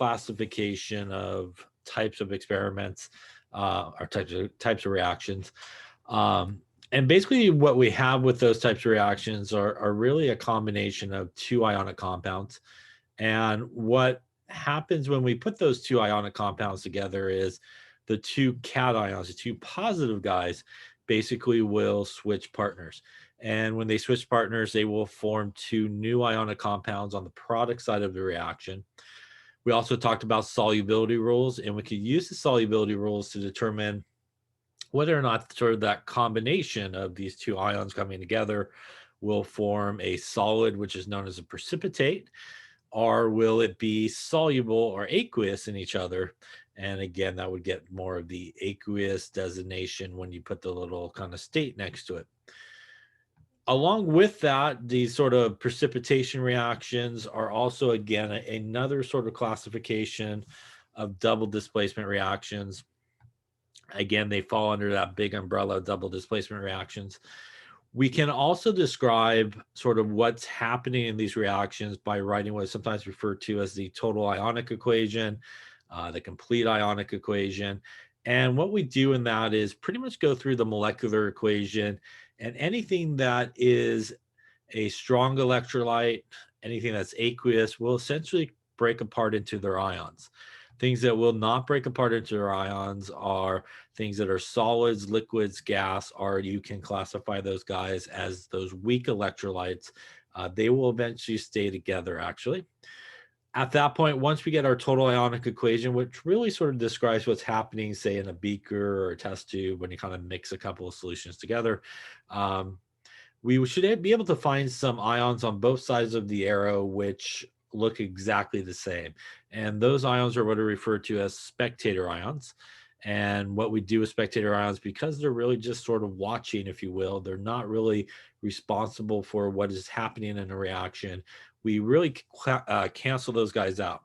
classification of types of experiments, or types of reactions. And basically what we have with those types of reactions are really a combination of two ionic compounds. And what happens when we put those two ionic compounds together is the two cations, the two positive guys, basically will switch partners. And when they switch partners, they will form two new ionic compounds on the product side of the reaction. We also talked about solubility rules, and we could use the solubility rules to determine whether or not sort of that combination of these two ions coming together will form a solid, which is known as a precipitate, or will it be soluble or aqueous in each other? And again, that would get more of the aqueous designation when you put the little kind of state next to it. Along with that, these sort of precipitation reactions are also, again, another sort of classification of double displacement reactions. Again, they fall under that big umbrella of double displacement reactions. We can also describe sort of what's happening in these reactions by writing what is sometimes referred to as the total ionic equation, the complete ionic equation. And what we do in that is pretty much go through the molecular equation, and anything that is a strong electrolyte, anything that's aqueous, will essentially break apart into their ions. Things that will not break apart into their ions are things that are solids, liquids, gas, or you can classify those guys as those weak electrolytes. They will eventually stay together, actually. At that point, once we get our total ionic equation, which really sort of describes what's happening, say, in a beaker or a test tube when you kind of mix a couple of solutions together, we should be able to find some ions on both sides of the arrow which look exactly the same. And those ions are what are referred to as spectator ions. And what we do with spectator ions, because they're really just sort of watching, if you will, they're not really responsible for what is happening in a reaction. We really cancel those guys out.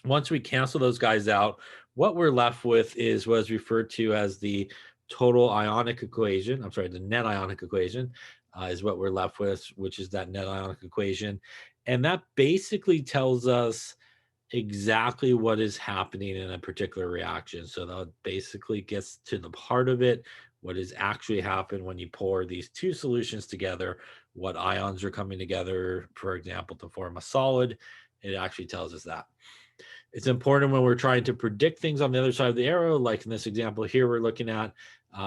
Once we cancel those guys out, what we're left with is what is referred to as the total ionic equation. I'm sorry, the net ionic equation is what we're left with, which is that net ionic equation. And that basically tells us exactly what is happening in a particular reaction. So that basically gets to the heart of it, what is actually happened when you pour these two solutions together, what ions are coming together, for example, to form a solid. It actually tells us that. It's important when we're trying to predict things on the other side of the arrow, like in this example here we're looking at,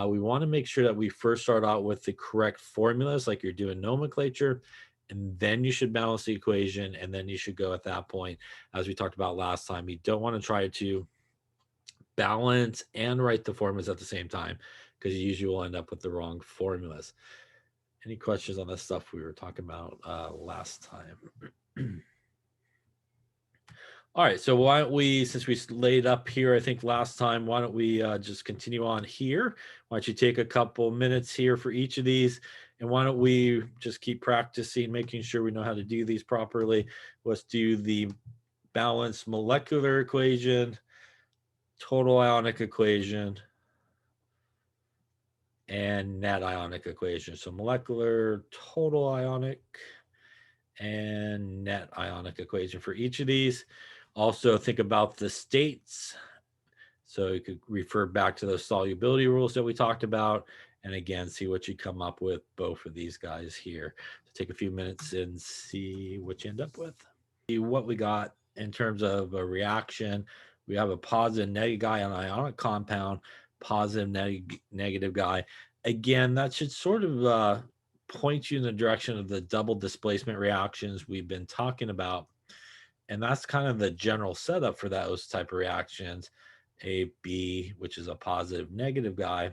we want to make sure that we first start out with the correct formulas, like you're doing nomenclature, and then you should balance the equation, and then you should go at that point, as we talked about last time. You don't want to try to balance and write the formulas at the same time, because you usually will end up with the wrong formulas. Any questions on this stuff we were talking about last time? All right, so why don't we, since we laid up here, I think last time, why don't we just continue on here? Why don't you take a couple minutes here for each of these, and why don't we just keep practicing, making sure we know how to do these properly. Let's do the balanced molecular equation, total ionic equation, and net ionic equation. So molecular, total ionic, and net ionic equation for each of these. Also think about the states. So you could refer back to those solubility rules that we talked about, and again, see what you come up with both of these guys here. So take a few minutes and see what you end up with. See what we got in terms of a reaction. We have a positive negative guy on an ionic compound, positive negative guy. Again, that should sort of point you in the direction of the double displacement reactions we've been talking about. And that's kind of the general setup for those type of reactions. AB, which is a positive negative guy,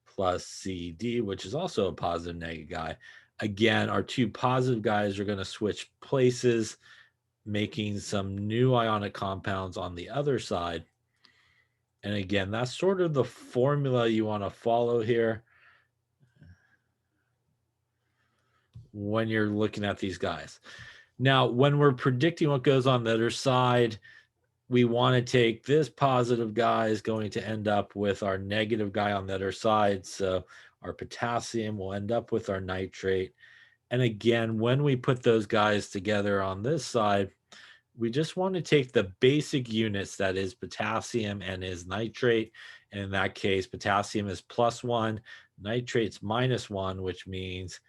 plus CD, which is also a positive negative guy. Again, our two positive guys are going to switch places, making some new ionic compounds on the other side. And again, that's sort of the formula you want to follow here when you're looking at these guys. Now, when we're predicting what goes on the other side, we want to take this positive guy is going to end up with our negative guy on the other side. So our potassium will end up with our nitrate. And again, when we put those guys together on this side, we just want to take the basic units, that is potassium and is nitrate. And in that case, potassium is +1, nitrate's -1, which means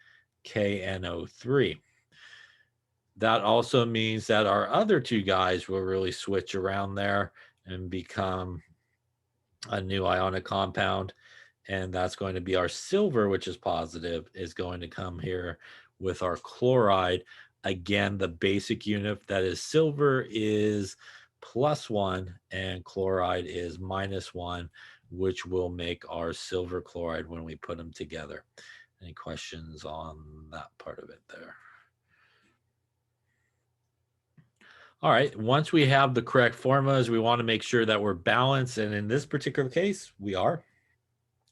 KNO3. That also means that our other two guys will really switch around there and become a new ionic compound. And that's going to be our silver, which is positive, is going to come here with our chloride. Again, the basic unit, that is silver, is +1 and chloride is -1, which will make our silver chloride when we put them together. Any questions on that part of it there? All right, once we have the correct formulas, we want to make sure that we're balanced. And in this particular case, we are.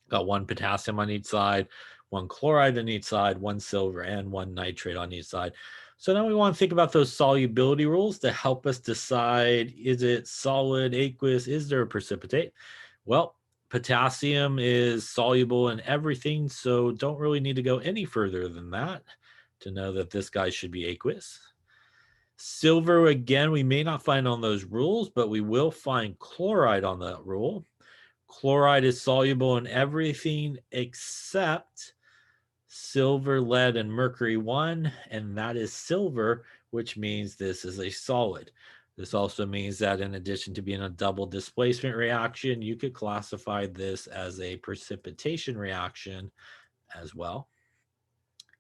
Got one potassium on each side, one chloride on each side, one silver, and one nitrate on each side. So now we want to think about those solubility rules to help us decide, is it solid, aqueous, is there a precipitate? Well, potassium is soluble in everything, so don't really need to go any further than that to know that this guy should be aqueous. Silver, again, we may not find on those rules, but we will find chloride on that rule. Chloride is soluble in everything except silver, lead, and mercury 1, and that is silver, which means this is a solid. This also means that in addition to being a double displacement reaction, you could classify this as a precipitation reaction as well.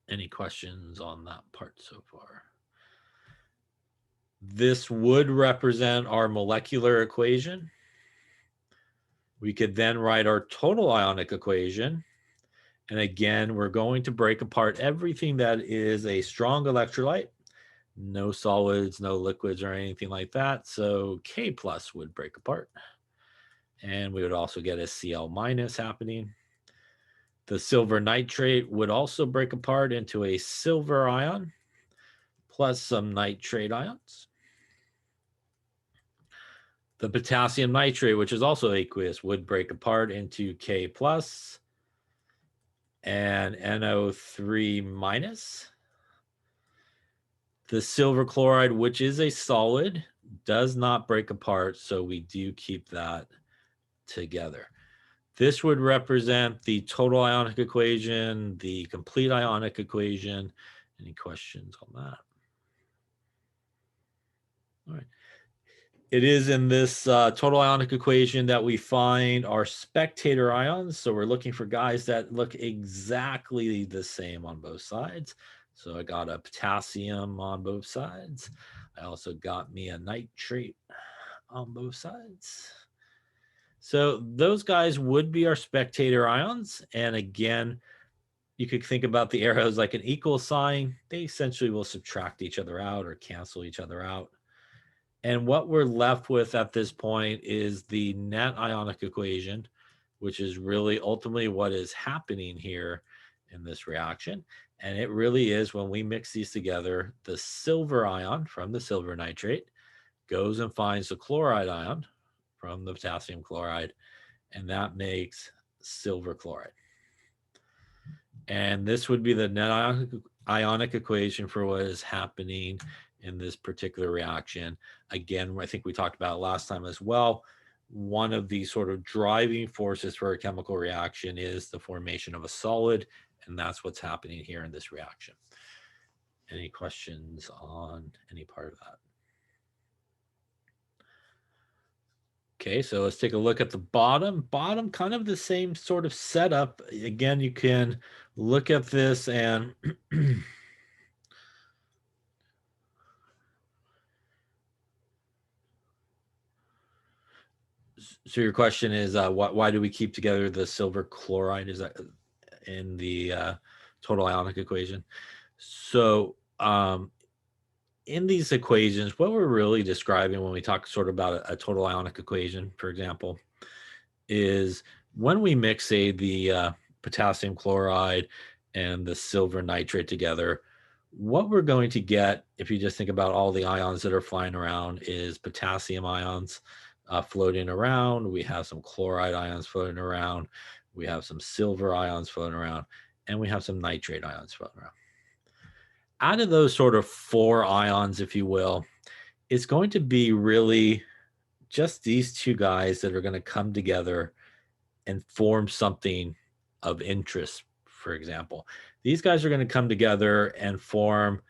Any questions on that part so far? This would represent our molecular equation. We could then write our total ionic equation. And again, we're going to break apart everything that is a strong electrolyte. No solids, no liquids, or anything like that. So K+ would break apart. And we would also get a Cl- happening. The silver nitrate would also break apart into a silver ion plus some nitrate ions. The potassium nitrate, which is also aqueous, would break apart into K+ and NO3-. The silver chloride, which is a solid, does not break apart, so we do keep that together. This would represent the total ionic equation, the complete ionic equation. Any questions on that? All right. It is in this total ionic equation that we find our spectator ions. So we're looking for guys that look exactly the same on both sides. So I got a potassium on both sides. I also got me a nitrate on both sides. So those guys would be our spectator ions. And again, you could think about the arrows like an equal sign. They essentially will subtract each other out or cancel each other out. And what we're left with at this point is the net ionic equation, which is really ultimately what is happening here in this reaction. And it really is, when we mix these together, the silver ion from the silver nitrate goes and finds the chloride ion from the potassium chloride, and that makes silver chloride. And this would be the net ionic equation for what is happening in this particular reaction. Again, I think we talked about last time as well. One of the sort of driving forces for a chemical reaction is the formation of a solid, and that's what's happening here in this reaction. Any questions on any part of that? Okay, so let's take a look at the bottom. Bottom, kind of the same sort of setup. Again, you can look at this and so your question is, why do we keep together the silver chloride? Is that in the total ionic equation? So in these equations, what we're really describing when we talk sort of about a total ionic equation, for example, is when we mix, say, the potassium chloride and the silver nitrate together, what we're going to get, if you just think about all the ions that are flying around, is potassium ions floating around. We have some chloride ions floating around. We have some silver ions floating around. And we have some nitrate ions floating around. Out of those sort of 4 ions, if you will, it's going to be really just these two guys that are going to come together and form something of interest. For example, these guys are going to come together and form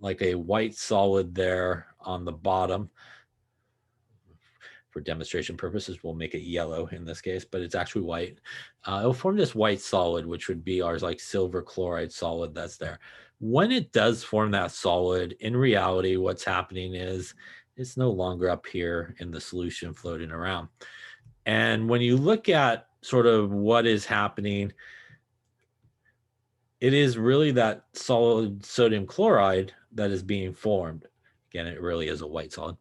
like a white solid there on the bottom. For demonstration purposes, we'll make it yellow in this case, but it's actually white. It'll form this white solid, which would be our like silver chloride solid that's there. When it does form that solid, in reality, what's happening is it's no longer up here in the solution floating around. And when you look at sort of what is happening, it is really that solid sodium chloride that is being formed. Again, it really is a white solid.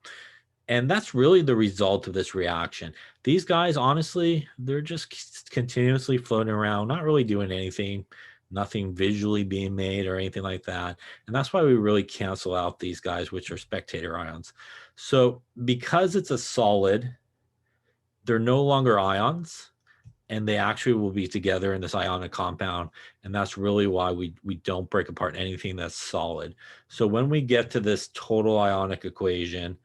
And that's really the result of this reaction. These guys, honestly, they're just continuously floating around, not really doing anything, nothing visually being made or anything like that. And that's why we really cancel out these guys, which are spectator ions. So because it's a solid, they're no longer ions, and they actually will be together in this ionic compound. And that's really why we don't break apart anything that's solid. So when we get to this total ionic equation,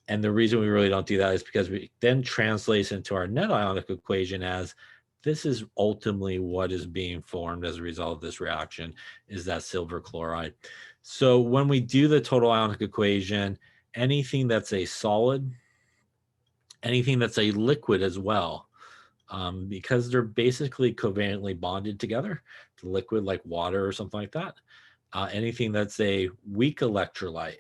and the reason we really don't do that is because we then translates into our net ionic equation as this is ultimately what is being formed as a result of this reaction, is that silver chloride. So when we do the total ionic equation, anything that's a solid, anything that's a liquid as well, because they're basically covalently bonded together, the liquid like water or something like that, anything that's a weak electrolyte,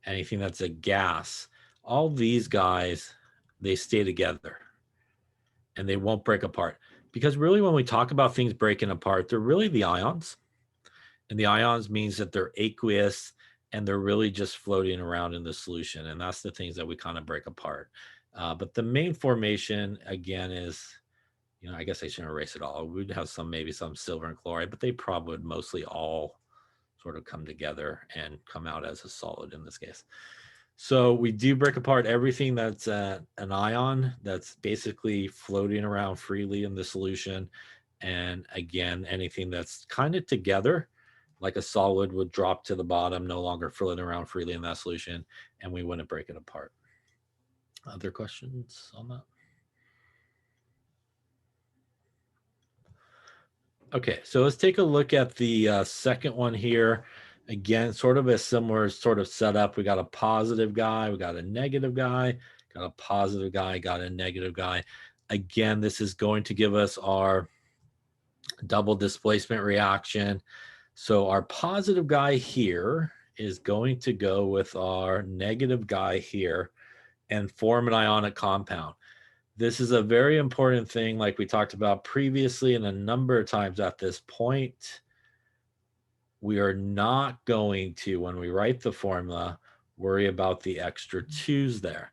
anything that's a gas, all these guys, they stay together and they won't break apart. Because really, when we talk about things breaking apart, they're really the ions. And the ions means that they're aqueous and they're really just floating around in the solution. And that's the things that we kind of break apart. But the main formation, again, is, I guess I shouldn't erase it all. We'd have maybe some silver and chloride, but they probably would mostly all sort of come together and come out as a solid in this case. So we do break apart everything that's an ion that's basically floating around freely in the solution. And again, anything that's kind of together, like a solid, would drop to the bottom, no longer floating around freely in that solution, and we wouldn't break it apart. Other questions on that? Okay, so let's take a look at the second one here. Again, sort of a similar sort of setup. We got a positive guy, we got a negative guy, got a positive guy, got a negative guy. Again, this is going to give us our double displacement reaction. So our positive guy here is going to go with our negative guy here and form an ionic compound. This is a very important thing, like we talked about previously and a number of times at this point. We are not going to, when we write the formula, worry about the extra 2's there,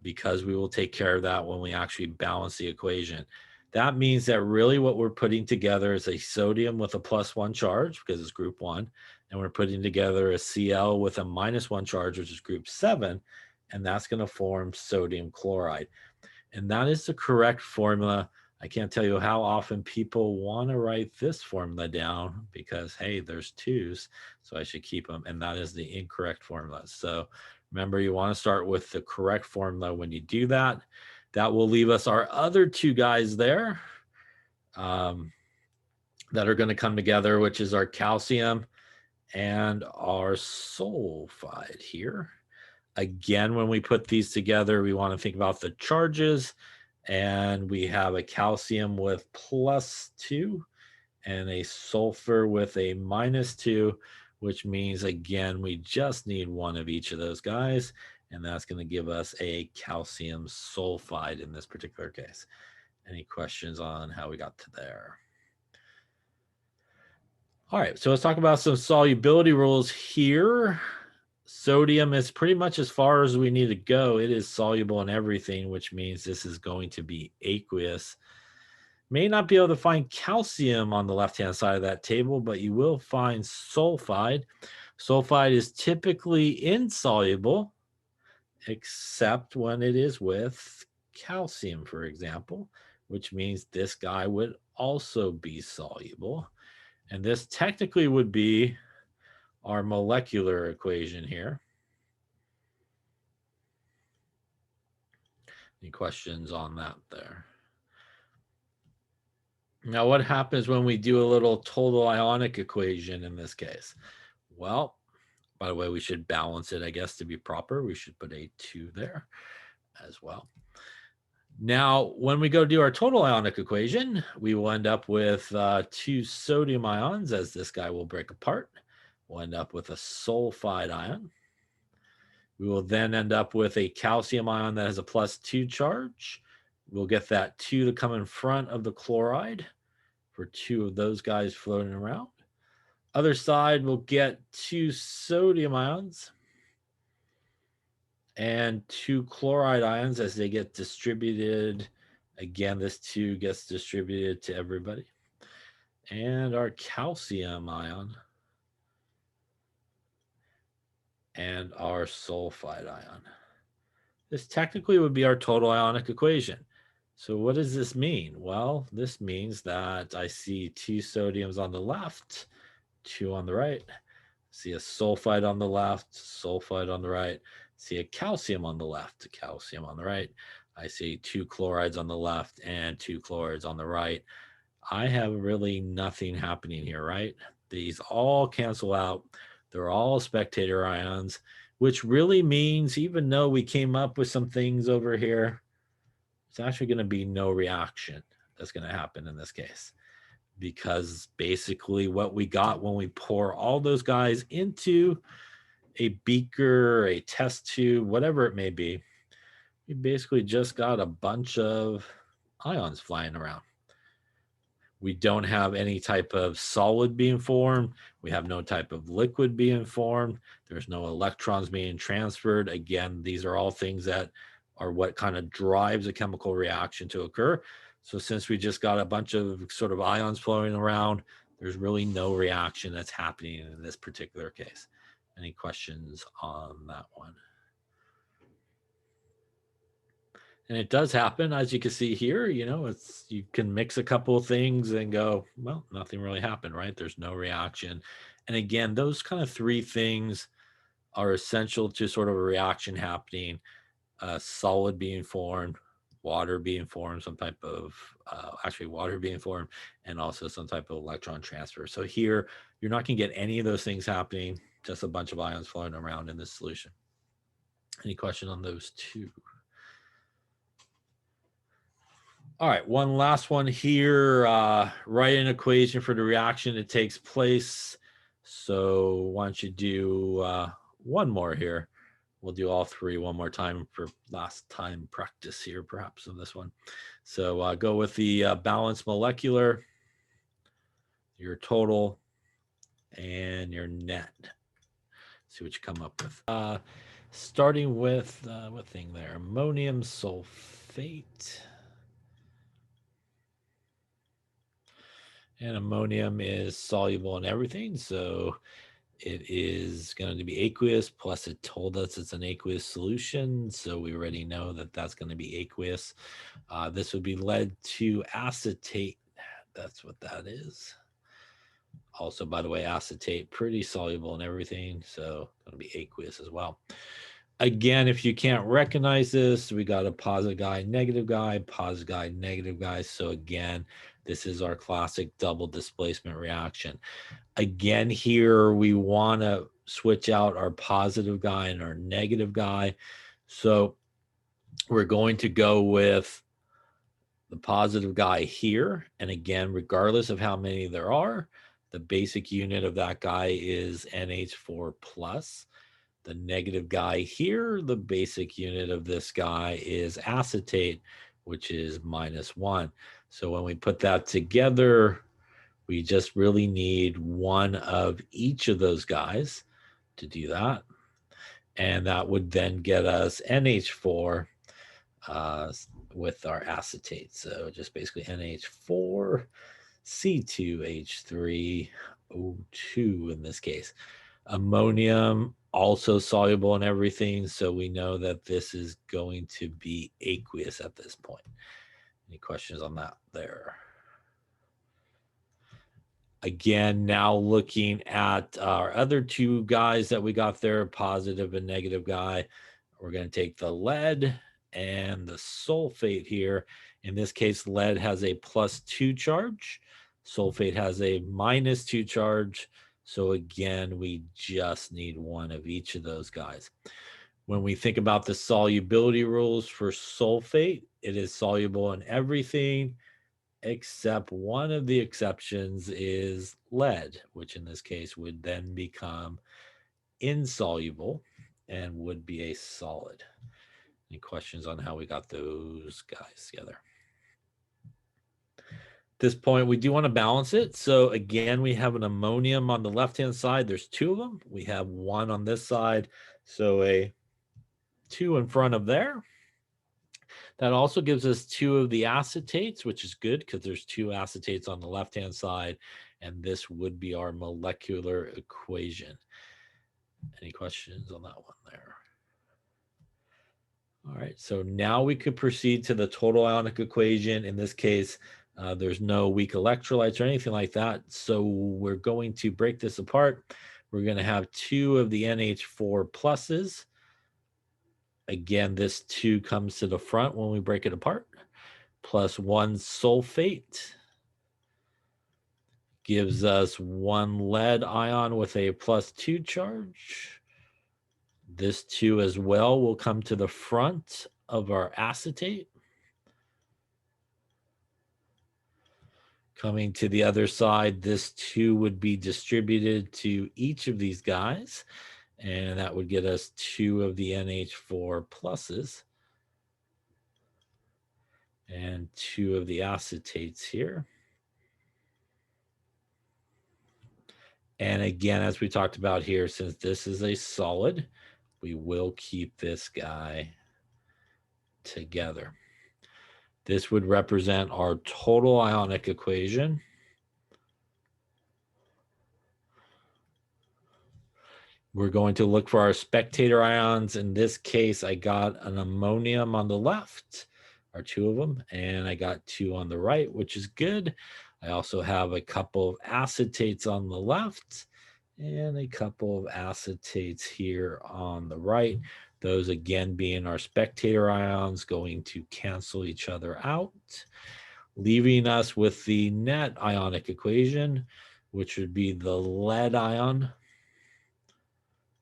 because we will take care of that when we actually balance the equation. That means that really what we're putting together is a sodium with a +1 charge, because it's group 1, and we're putting together a Cl with a -1 charge, which is group 7, and that's going to form sodium chloride. And that is the correct formula. I can't tell you how often people want to write this formula down because, hey, there's 2's, so I should keep them. And that is the incorrect formula. So remember, you want to start with the correct formula when you do that. That will leave us our other 2 guys there that are going to come together, which is our calcium and our sulfide here. Again, when we put these together, we want to think about the charges, and we have a calcium with +2 and a sulfur with a -2, which means, again, we just need one of each of those guys, and that's going to give us a calcium sulfide in this particular case. Any questions on how we got to there? All right, so let's talk about some solubility rules here. Sodium is pretty much as far as we need to go. It is soluble in everything, which means this is going to be aqueous. May not be able to find calcium on the left-hand side of that table, but you will find sulfide. Sulfide is typically insoluble, except when it is with calcium, for example, which means this guy would also be soluble. And this technically would be our molecular equation here. Any questions on that there? Now, what happens when we do a little total ionic equation in this case? Well, by the way, we should balance it, I guess, to be proper. We should put a 2 there as well. Now, when we go do our total ionic equation, we will end up with 2 sodium ions, as this guy will break apart. We'll end up with a sulfide ion. We will then end up with a calcium ion that has a +2 charge. We'll get that 2 to come in front of the chloride for 2 of those guys floating around. Other side, we'll get 2 sodium ions and 2 chloride ions as they get distributed. Again, this 2 gets distributed to everybody. And our calcium ion and our sulfide ion. This technically would be our total ionic equation. So what does this mean? Well, this means that I see 2 sodiums on the left, 2 on the right. See a sulfide on the left, sulfide on the right. See a calcium on the left, a calcium on the right. I see 2 chlorides on the left and 2 chlorides on the right. I have really nothing happening here, right? These all cancel out. They're all spectator ions, which really means even though we came up with some things over here, it's actually going to be no reaction that's going to happen in this case. Because basically what we got when we pour all those guys into a beaker, a test tube, whatever it may be, we basically just got a bunch of ions flying around. We don't have any type of solid being formed. We have no type of liquid being formed. There's no electrons being transferred. Again, these are all things that are what kind of drives a chemical reaction to occur. So since we just got a bunch of sort of ions flowing around, there's really no reaction that's happening in this particular case. Any questions on that one? And it does happen, as you can see here, you know, you can mix a couple of things and go, well, nothing really happened, right? There's no reaction. And again, those kind of 3 things are essential to sort of a reaction happening, solid being formed, water being formed, some type of, actually water being formed, and also some type of electron transfer. So here, you're not going to get any of those things happening, just a bunch of ions flowing around in this solution. Any question on those 2? All right, one last one here. Write an equation for the reaction that takes place. So why don't you do one more here? We'll do all 3 one more time for last time practice here, perhaps, on this one. So go with the balanced molecular, your total, and your net. See what you come up with. Starting with, what thing there? Ammonium sulfate. And ammonium is soluble in everything, so it is going to be aqueous, plus it told us it's an aqueous solution, so we already know that that's going to be aqueous. This would be led to acetate. That's what that is. Also, by the way, acetate, pretty soluble in everything, so going to be aqueous as well. Again, if you can't recognize this, we got a positive guy, negative guy, positive guy, negative guy. So again, this is our classic double displacement reaction. Again, here we want to switch out our positive guy and our negative guy. So we're going to go with the positive guy here. And again, regardless of how many there are, the basic unit of that guy is NH4 plus. The negative guy here, the basic unit of this guy is acetate, which is -1. So when we put that together, we just really need one of each of those guys to do that. And that would then get us NH4 with our acetate. So just basically NH4, C2H3O2 in this case. Ammonium, also soluble in everything, so we know that this is going to be aqueous at this point. Any questions on that there? Again, now looking at our other two guys that we got there, positive and negative guy, we're going to take the lead and the sulfate here. In this case, lead has a +2 charge. Sulfate has a -2 charge. So again, we just need one of each of those guys. When we think about the solubility rules for sulfate, it is soluble in everything except one of the exceptions is lead, which in this case would then become insoluble and would be a solid. Any questions on how we got those guys together? At this point, we do want to balance it. So again, we have an ammonium on the left-hand side. There's two of them. We have one on this side. So a 2 in front of there. That also gives us 2 of the acetates, which is good because there's 2 acetates on the left-hand side, and this would be our molecular equation. Any questions on that one there? All right, so now we could proceed to the total ionic equation. In this case, there's no weak electrolytes or anything like that. So we're going to break this apart. We're going to have 2 of the NH4 pluses. Again, this 2 comes to the front when we break it apart. Plus 1 sulfate gives us 1 lead ion with a +2 charge. This 2 as well will come to the front of our acetate. Coming to the other side, this 2 would be distributed to each of these guys, and that would get us 2 of the NH4 pluses and 2 of the acetates here. And again, as we talked about here, since this is a solid, we will keep this guy together. This would represent our total ionic equation. We're going to look for our spectator ions. In this case, I got an ammonium on the left, or 2 of them, and I got 2 on the right, which is good. I also have a couple of acetates on the left and a couple of acetates here on the right. Those again being our spectator ions going to cancel each other out, leaving us with the net ionic equation, which would be the lead ion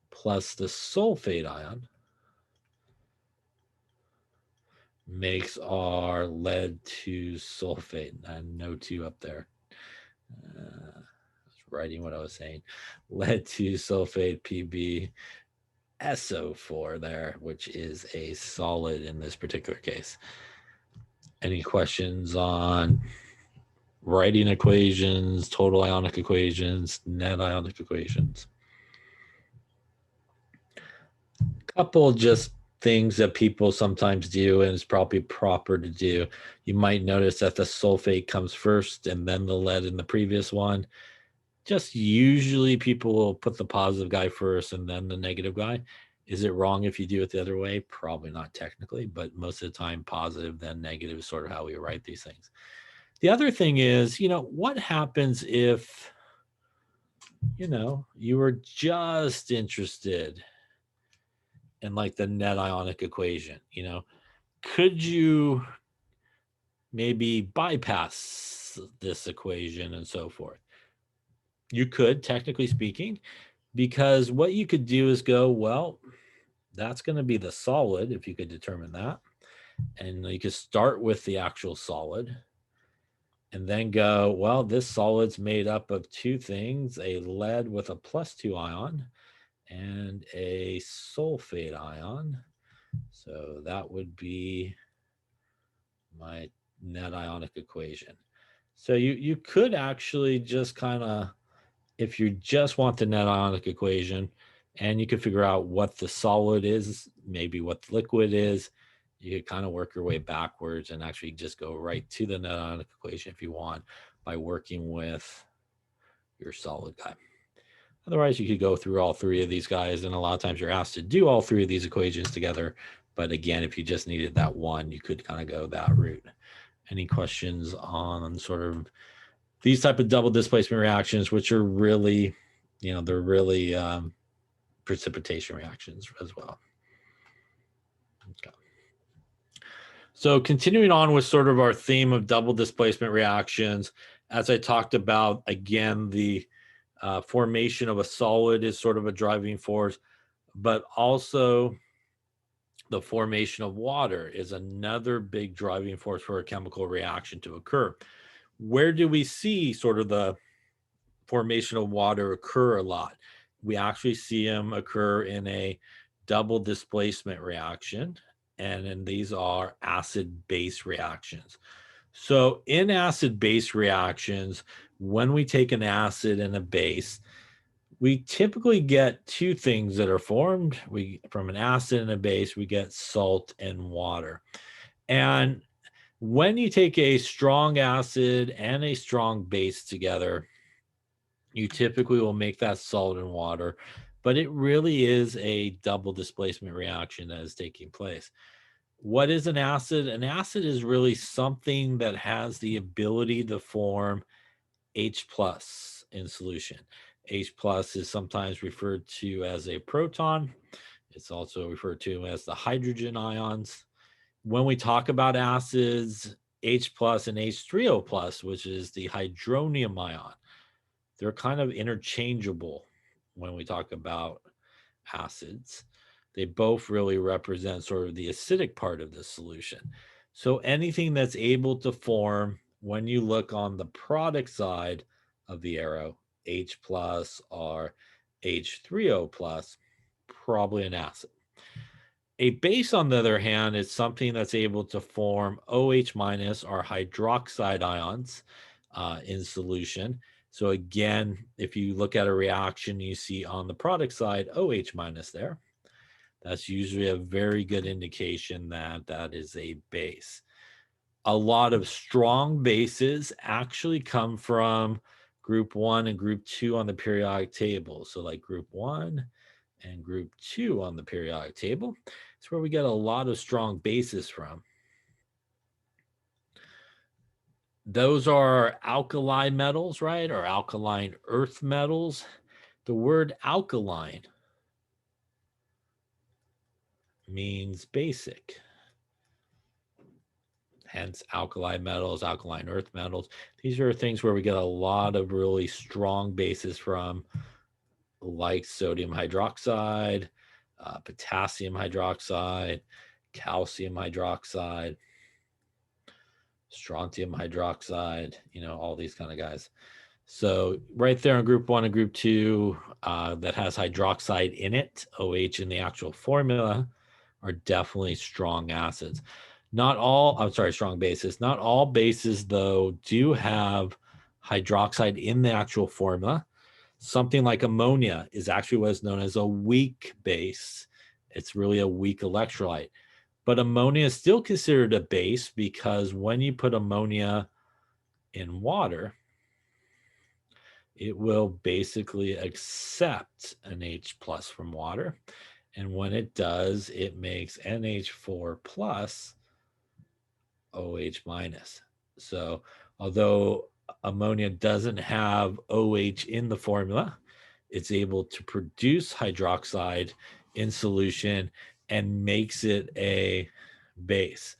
plus the sulfate ion makes our lead 2 sulfate. And no 2 up there. I was writing what I was saying. Lead 2 sulfate Pb SO4 there, which is a solid in this particular case. Any questions on writing equations, total ionic equations, net ionic equations? A couple just things that people sometimes do, and it's probably proper to do. You might notice that the sulfate comes first and then the lead in the previous one. Just usually people will put the positive guy first and then the negative guy. Is it wrong if you do it the other way? Probably not technically, but most of the time positive then negative is sort of how we write these things. The other thing is, what happens if, you were just interested in like the net ionic equation, could you maybe bypass this equation and so forth? You could, technically speaking, because what you could do is go, well, that's going to be the solid if you could determine that. And you could start with the actual solid and then go, well, this solid's made up of 2 things, a lead with a +2 ion and a sulfate ion. So that would be my net ionic equation. So you could actually just kind of, if you just want the net ionic equation and you can figure out what the solid is, maybe what the liquid is, you could kind of work your way backwards and actually just go right to the net ionic equation if you want by working with your solid guy. Otherwise, you could go through all 3 of these guys, and a lot of times you're asked to do all 3 of these equations together. But again, if you just needed that one, you could kind of go that route. Any questions on sort of these type of double displacement reactions, which are really, they're really precipitation reactions as well. Okay. So continuing on with sort of our theme of double displacement reactions, as I talked about, again, the formation of a solid is sort of a driving force, but also the formation of water is another big driving force for a chemical reaction to occur. Where do we see sort of the formation of water occur a lot? We actually see them occur in a double displacement reaction, and then these are acid-base reactions. So in acid-base reactions, when we take an acid and a base, we typically get two things that are formed. From an acid and a base, we get salt and water. And when you take a strong acid and a strong base together, you typically will make that salt and water, but it really is a double displacement reaction that is taking place. What is an acid? An acid is really something that has the ability to form H plus in solution. H plus is sometimes referred to as a proton. It's also referred to as the hydrogen ions. When we talk about acids, H plus and H3O plus, which is the hydronium ion, they're kind of interchangeable when we talk about acids. They both really represent sort of the acidic part of the solution. So anything that's able to form, when you look on the product side of the arrow, H plus or H3O plus, probably an acid. A base, on the other hand, is something that's able to form OH minus or hydroxide ions in solution. So again, if you look at a reaction, you see on the product side OH minus there. That's usually a very good indication that that is a base. A lot of strong bases actually come from group 1 and group 2 on the periodic table. So like group 1 and group 2 on the periodic table, it's where we get a lot of strong bases from. Those are alkali metals, right? Or alkaline earth metals. The word alkaline means basic. Hence alkali metals, alkaline earth metals. These are things where we get a lot of really strong bases from, like sodium hydroxide, potassium hydroxide, calcium hydroxide, strontium hydroxide, all these kind of guys. So right there in group 1 and group 2 that has hydroxide in it, OH in the actual formula, are definitely strong acids. Strong bases. Not all bases, though, do have hydroxide in the actual formula. Something like ammonia is actually what's known as a weak base. It's really a weak electrolyte. But ammonia is still considered a base because when you put ammonia in water, it will basically accept an H plus from water. And when it does, it makes NH4 plus OH minus. So although ammonia doesn't have OH in the formula, it's able to produce hydroxide in solution and makes it a base.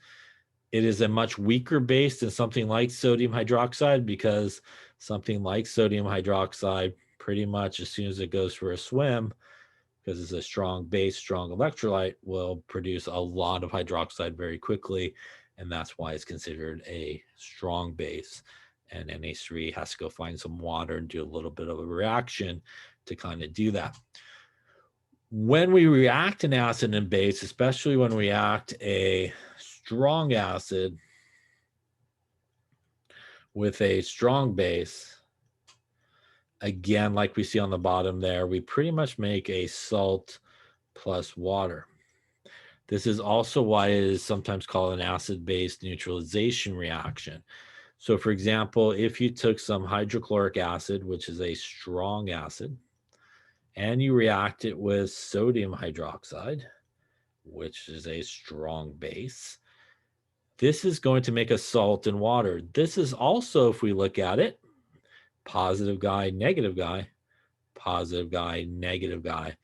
It is a much weaker base than something like sodium hydroxide, because something like sodium hydroxide, pretty much as soon as it goes for a swim, because it's a strong base, strong electrolyte, will produce a lot of hydroxide very quickly. And that's why it's considered a strong base. And NH3 has to go find some water and do a little bit of a reaction to kind of do that. When we react an acid and base, especially when we react a strong acid with a strong base, again, like we see on the bottom there, we pretty much make a salt plus water. This is also why it is sometimes called an acid-base neutralization reaction. So for example, if you took some hydrochloric acid, which is a strong acid, and you react it with sodium hydroxide, which is a strong base, this is going to make a salt and water. This is also, if we look at it, positive guy, negative guy, positive guy, negative guy.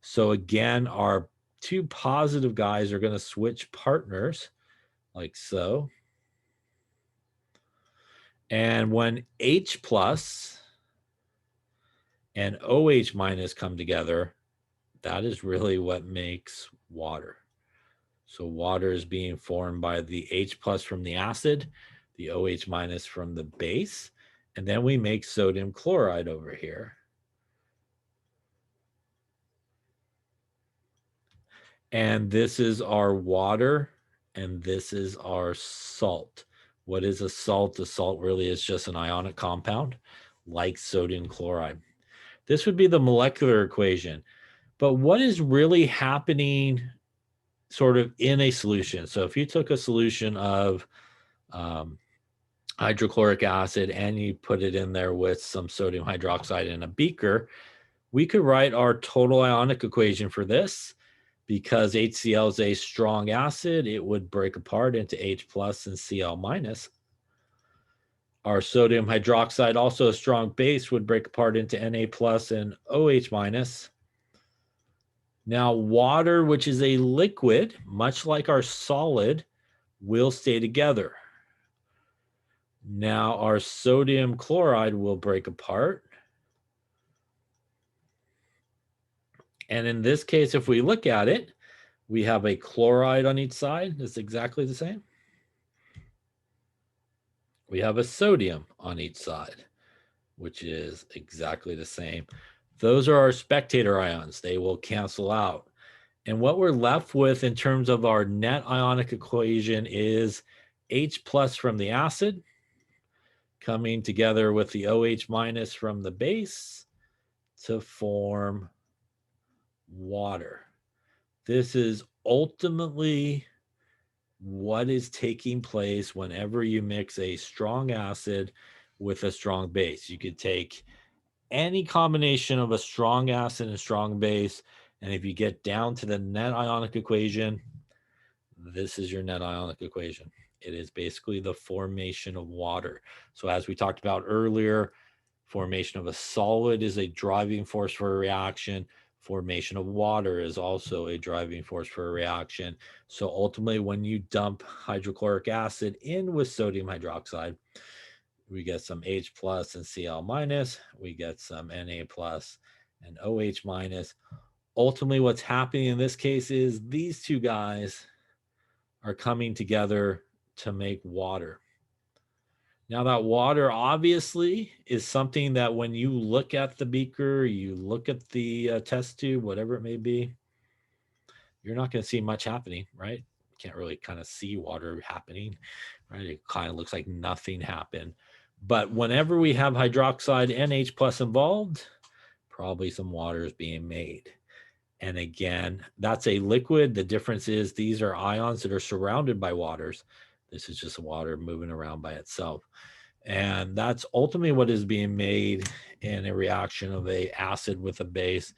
So again, our two positive guys are going to switch partners like so. And when H plus and OH minus come together, that is really what makes water. So water is being formed by the H plus from the acid, the OH minus from the base, and then we make sodium chloride over here. And this is our water, and this is our salt. What is a salt? A salt really is just an ionic compound like sodium chloride. This would be the molecular equation. But what is really happening sort of in a solution? So if you took a solution of hydrochloric acid and you put it in there with some sodium hydroxide in a beaker, we could write our total ionic equation for this. Because HCl is a strong acid, it would break apart into H plus and Cl minus. Our sodium hydroxide, also a strong base, would break apart into Na plus and OH minus. Now, water, which is a liquid, much like our solid, will stay together. Now, our sodium chloride will break apart. And in this case, if we look at it, we have a chloride on each side. It's exactly the same. We have a sodium on each side, which is exactly the same. Those are our spectator ions. They will cancel out. And what we're left with in terms of our net ionic equation is H plus from the acid coming together with the OH minus from the base to form water. This is ultimately what is taking place whenever you mix a strong acid with a strong base. You could take any combination of a strong acid and strong base, and if you get down to the net ionic equation, this is your net ionic equation. It is basically the formation of water. So as we talked about earlier, formation of a solid is a driving force for a reaction. Formation of water is also a driving force for a reaction. So ultimately, when you dump hydrochloric acid in with sodium hydroxide, we get some H plus and Cl minus, we get some Na plus and OH minus. Ultimately, what's happening in this case is these two guys are coming together to make water. Now, that water obviously is something that when you look at the beaker, you look at the test tube, whatever it may be, you're not going to see much happening, right? You can't really kind of see water happening, right? It kind of looks like nothing happened. But whenever we have hydroxide and H plus involved, probably some water is being made. And again, that's a liquid. The difference is these are ions that are surrounded by waters. This is just water moving around by itself. And that's ultimately what is being made in a reaction of a acid with a base.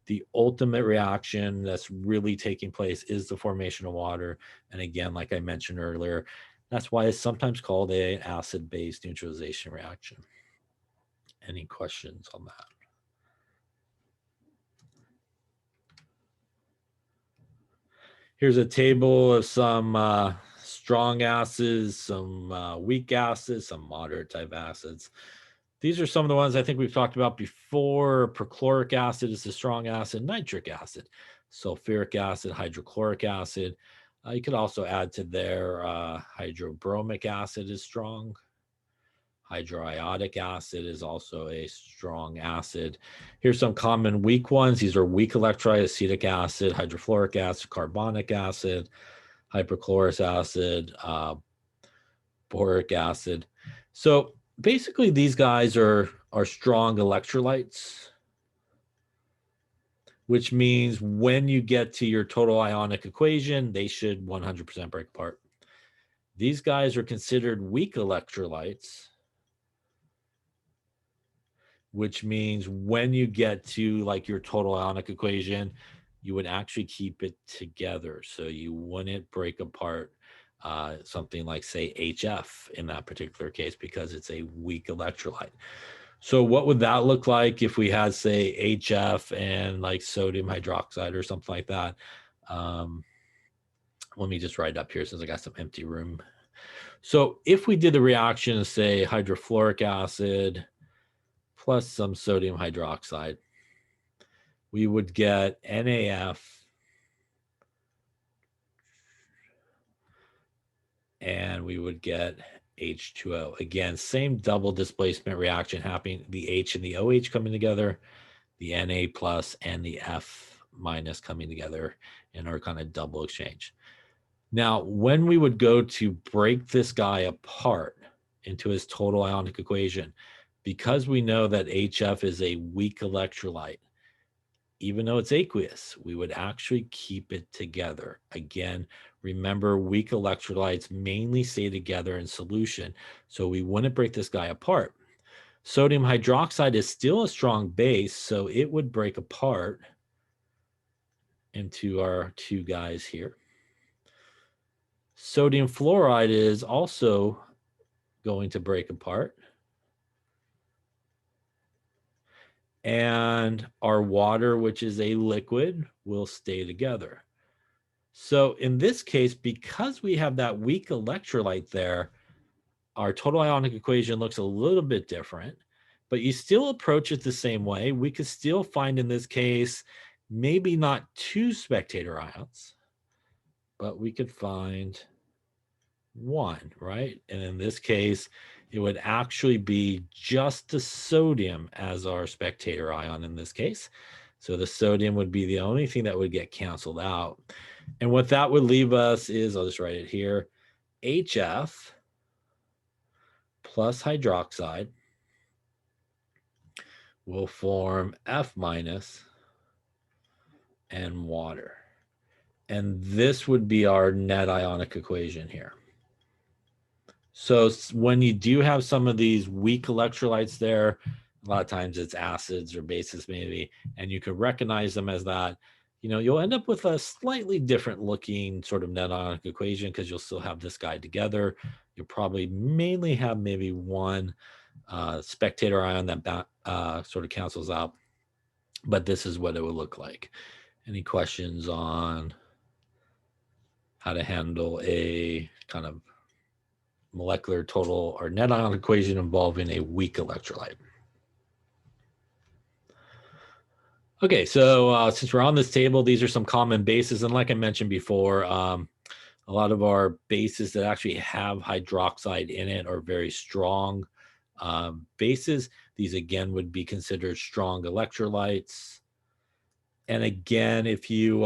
The ultimate reaction that's really taking place is the formation of water. And again, like I mentioned earlier, that's why it's sometimes called an acid-base neutralization reaction. Any questions on that? Here's a table of some strong acids, some weak acids, some moderate type acids. These are some of the ones I think we've talked about before. Perchloric acid is a strong acid, nitric acid, sulfuric acid, hydrochloric acid. You could also add to there hydrobromic acid is strong. Hydroiodic acid is also a strong acid. Here's some common weak ones. These are weak electrolyte: acetic acid, hydrofluoric acid, carbonic acid, hypochlorous acid, boric acid. So basically, these guys are strong electrolytes, which means when you get to your total ionic equation, they should 100% break apart. These guys are considered weak electrolytes, which means when you get to like your total ionic equation, you would actually keep it together. So you wouldn't break apart something like, say, HF in that particular case, because it's a weak electrolyte. So what would that look like if we had, say, HF and like sodium hydroxide or something like that? Let me just write up here since I got some empty room. So if we did the reaction, say hydrofluoric acid plus some sodium hydroxide, we would get NaF and we would get H2O. Again, same double displacement reaction happening, the H and the OH coming together, the Na plus and the F minus coming together in our kind of double exchange. Now, when we would go to break this guy apart into his total ionic equation, because we know that HF is a weak electrolyte, even though it's aqueous, we would actually keep it together. Again, remember, weak electrolytes mainly stay together in solution, so we wouldn't break this guy apart. Sodium hydroxide is still a strong base, so it would break apart into our two guys here. Sodium fluoride is also going to break apart. And our water, which is a liquid, will stay together. So in this case, because we have that weak electrolyte there, our total ionic equation looks a little bit different, but you still approach it the same way. We could still find in this case, maybe not 2 spectator ions, but we could find 1, right? And in this case, it would actually be just the sodium as our spectator ion in this case. So the sodium would be the only thing that would get canceled out. And what that would leave us is, I'll just write it here, HF plus hydroxide will form F minus and water. And this would be our net ionic equation here. So when you do have some of these weak electrolytes there, a lot of times it's acids or bases maybe, and you can recognize them as that, you'll end up with a slightly different looking sort of net ionic equation because you'll still have this guy together. You'll probably mainly have maybe one spectator ion that sort of cancels out, but this is what it would look like. Any questions on how to handle a kind of molecular total or net ionic equation involving a weak electrolyte? Okay, so since we're on this table, these are some common bases. And like I mentioned before, a lot of our bases that actually have hydroxide in it are very strong bases. These, again, would be considered strong electrolytes. And again, if you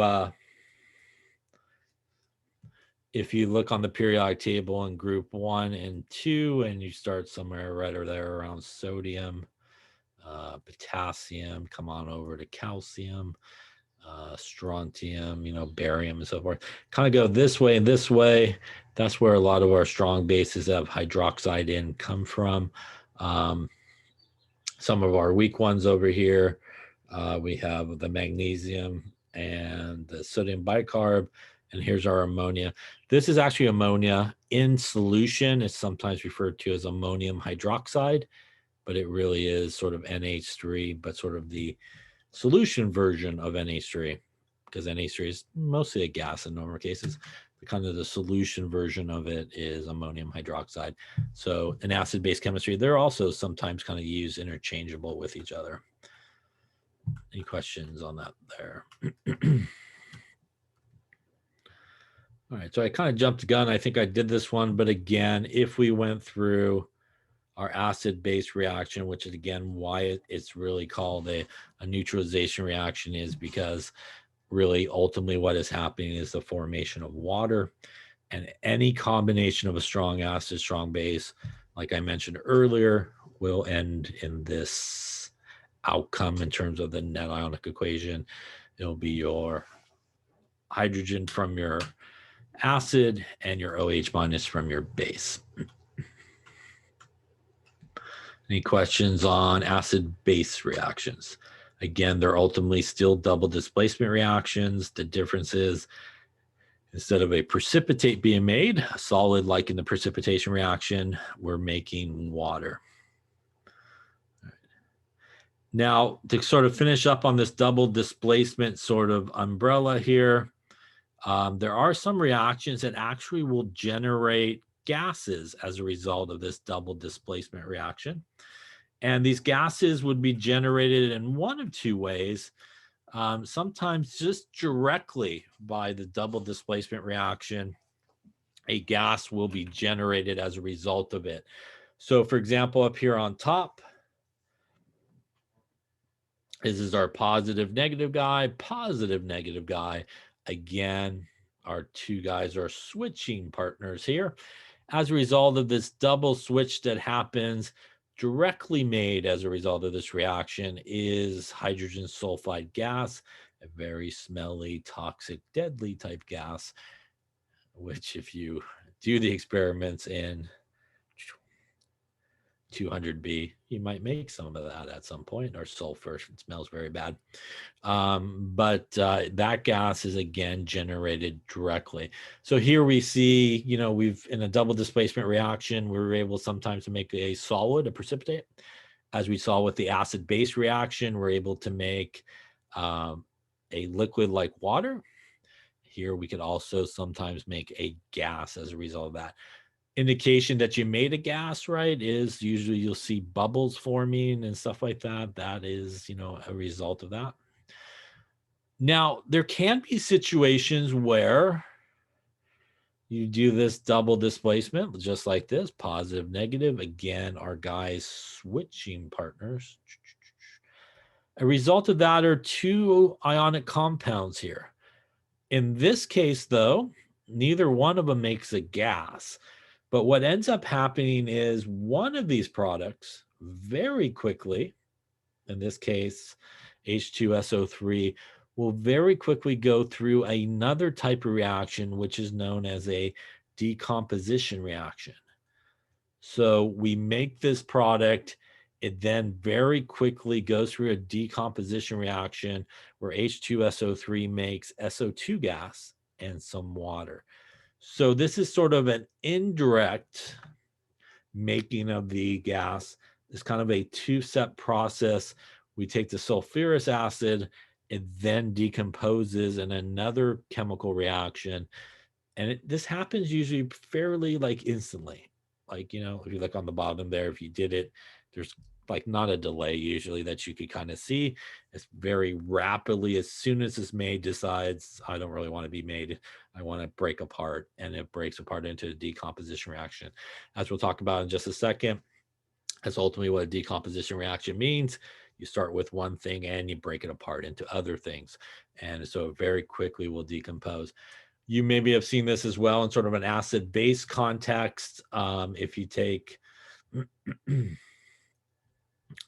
look on the periodic table in group 1 and 2, and you start somewhere right or there around sodium, potassium, come on over to calcium, strontium, barium and so forth, kind of go this way and this way. That's where a lot of our strong bases of hydroxide in come from. Some of our weak ones over here, we have the magnesium and the sodium bicarb. And here's our ammonia. This is actually ammonia in solution. It's sometimes referred to as ammonium hydroxide, but it really is sort of NH3, but sort of the solution version of NH3, because NH3 is mostly a gas in normal cases. But kind of the solution version of it is ammonium hydroxide. So in acid-base chemistry, they're also sometimes kind of used interchangeable with each other. Any questions on that there? All right, so I kind of jumped the gun. I think I did this one, but again, if we went through our acid-base reaction, which is again why it's really called a neutralization reaction, is because really ultimately what is happening is the formation of water, and any combination of a strong acid, strong base, like I mentioned earlier, will end in this outcome in terms of the net ionic equation. It'll be your hydrogen from your acid and your OH minus from your base. Any questions on acid-base reactions? Again, they're ultimately still double displacement reactions. The difference is instead of a precipitate being made, a solid like in the precipitation reaction, we're making water. Now, to sort of finish up on this double displacement sort of umbrella here, there are some reactions that actually will generate gases as a result of this double displacement reaction. And these gases would be generated in one of two ways. Sometimes just directly by the double displacement reaction, a gas will be generated as a result of it. So for example, up here on top, this is our positive, negative guy, positive, negative guy. Again, our two guys are switching partners here. As a result of this double switch that happens directly made as a result of this reaction is hydrogen sulfide gas, a very smelly, toxic, deadly type gas, which if you do the experiments in 200B, you might make some of that at some point, or sulfur. It smells very bad. But that gas is again generated directly. So here we see, we've in a double displacement reaction, we were able sometimes to make a solid, a precipitate. As we saw with the acid-base reaction, we're able to make a liquid like water. Here we could also sometimes make a gas as a result of that. Indication that you made a gas, right, is usually you'll see bubbles forming and stuff like that. That is, a result of that. Now, there can be situations where you do this double displacement, just like this, positive, negative. Again, our guys switching partners. A result of that are two ionic compounds here. In this case, though, neither one of them makes a gas. But what ends up happening is one of these products very quickly, in this case, H2SO3, will very quickly go through another type of reaction, which is known as a decomposition reaction. So we make this product, it then very quickly goes through a decomposition reaction where H2SO3 makes SO2 gas and some water. So this is sort of an indirect making of the gas. It's kind of a two-step process. We take the sulfurous acid, it then decomposes in another chemical reaction. And this happens usually fairly like instantly. Like, if you look on the bottom there, if you did it, there's like not a delay usually that you could kind of see. It's very rapidly, as soon as it's made, decides, I don't really want to be made. I want to break apart, and it breaks apart into a decomposition reaction. As we'll talk about in just a second, that's ultimately what a decomposition reaction means. You start with one thing and you break it apart into other things. And so it very quickly will decompose. You maybe have seen this as well in sort of an acid-base context. If you take,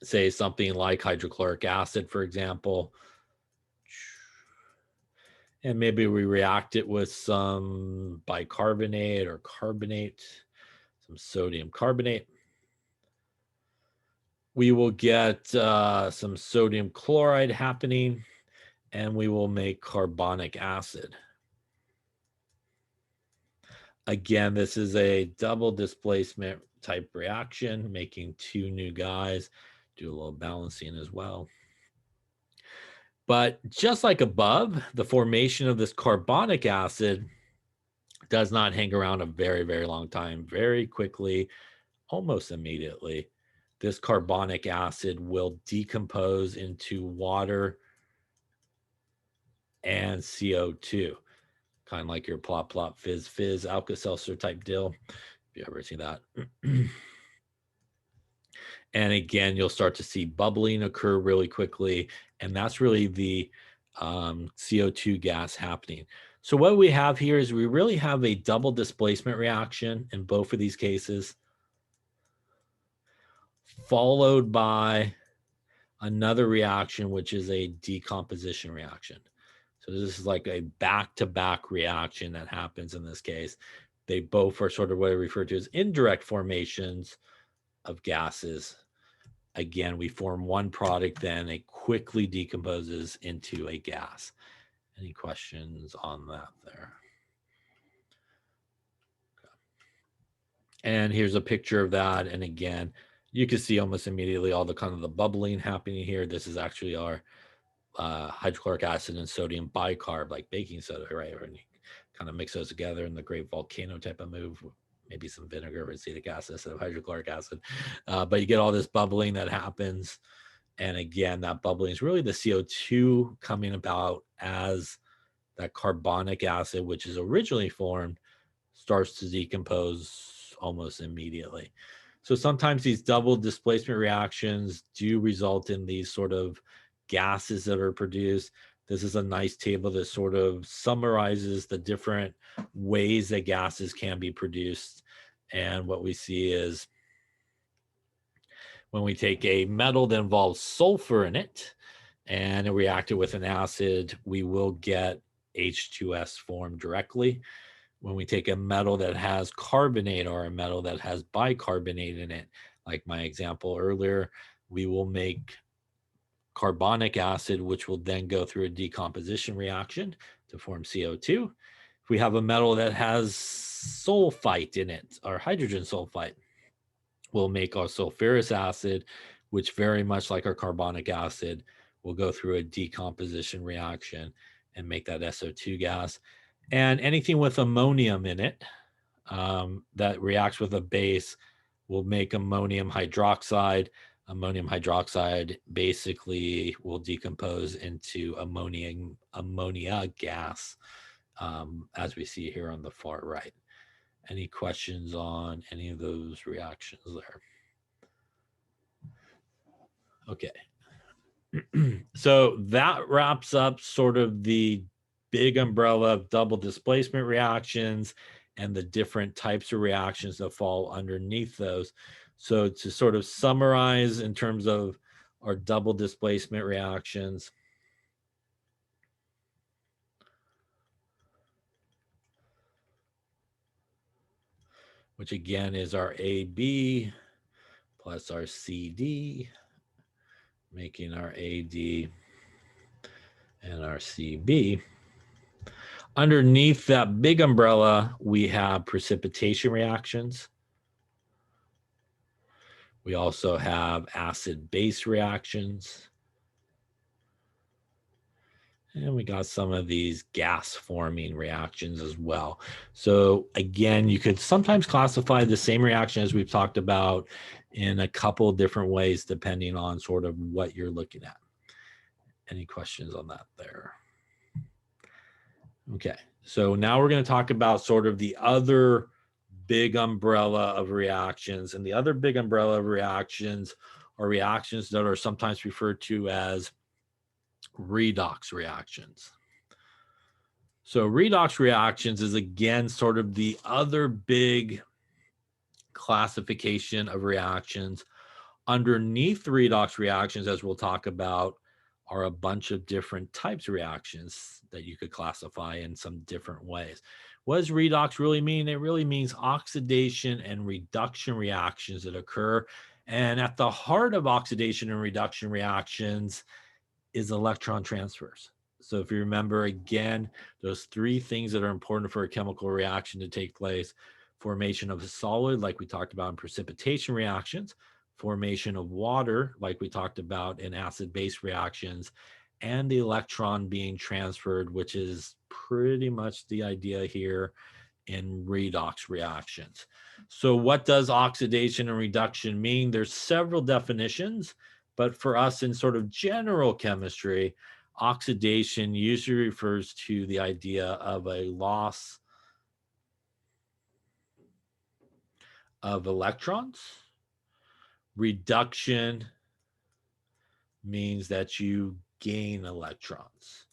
say, something like hydrochloric acid, for example, and maybe we react it with some bicarbonate or carbonate, some sodium carbonate, we will get some sodium chloride happening, and we will make carbonic acid. Again, this is a double displacement type reaction, making two new guys. Do a little balancing as well. But just like above, the formation of this carbonic acid does not hang around a very, very long time. Very quickly, almost immediately, this carbonic acid will decompose into water and CO2. Kind of like your plop, plop, fizz, fizz, Alka-Seltzer type deal. If you ever see that. And again, you'll start to see bubbling occur really quickly. And that's really the CO2 gas happening. So what we have here is we really have a double displacement reaction in both of these cases, followed by another reaction, which is a decomposition reaction. So this is like a back-to-back reaction that happens in this case. They both are sort of what I refer to as indirect formations of gases. Again, we form one product, then it quickly decomposes into a gas. Any questions on that there? Okay. And here's a picture of that. And again, you can see almost immediately all the kind of the bubbling happening here. This is actually our hydrochloric acid and sodium bicarb, like baking soda, right? And you kind of mix those together in the great volcano type of move, maybe some vinegar, acetic acid instead of hydrochloric acid. But you get all this bubbling that happens. And again, that bubbling is really the CO2 coming about as that carbonic acid, which is originally formed, starts to decompose almost immediately. So sometimes these double displacement reactions do result in these sort of gases that are produced. This is a nice table that sort of summarizes the different ways that gases can be produced. And what we see is when we take a metal that involves sulfur in it and react it with an acid, we will get H2S formed directly. When we take a metal that has carbonate or a metal that has bicarbonate in it, like my example earlier, we will make carbonic acid, which will then go through a decomposition reaction to form CO2. If we have a metal that has sulfite in it, or hydrogen sulfite, we'll make our sulfurous acid, which very much like our carbonic acid, will go through a decomposition reaction and make that SO2 gas. And anything with ammonium in it that reacts with a base will make ammonium hydroxide. Ammonium hydroxide basically will decompose into ammonia gas, as we see here on the far right. Any questions on any of those reactions there? Okay. So that wraps up sort of the big umbrella of double displacement reactions and the different types of reactions that fall underneath those. So to sort of summarize in terms of our double displacement reactions, which again is our AB plus our CD, making our AD and our CB. Underneath that big umbrella, we have precipitation reactions. We also have acid-base reactions. And we got some of these gas-forming reactions as well. So again, you could sometimes classify the same reaction as we've talked about in a couple of different ways, depending on sort of what you're looking at. Any questions on that there? Okay, so now we're going to talk about sort of the other big umbrella of reactions. And the other big umbrella of reactions are reactions that are sometimes referred to as redox reactions. So redox reactions is again sort of the other big classification of reactions. Underneath redox reactions, as we'll talk about, are a bunch of different types of reactions that you could classify in some different ways. What does redox really mean? It really means oxidation and reduction reactions that occur. And at the heart of oxidation and reduction reactions is electron transfers. So if you remember, again, those three things that are important for a chemical reaction to take place: formation of a solid, like we talked about in precipitation reactions; formation of water, like we talked about in acid-base reactions; and the electron being transferred, which is pretty much the idea here in redox reactions. So what does oxidation and reduction mean? There's several definitions, but for us in sort of general chemistry, oxidation usually refers to the idea of a loss of electrons. Reduction means that you gain electrons.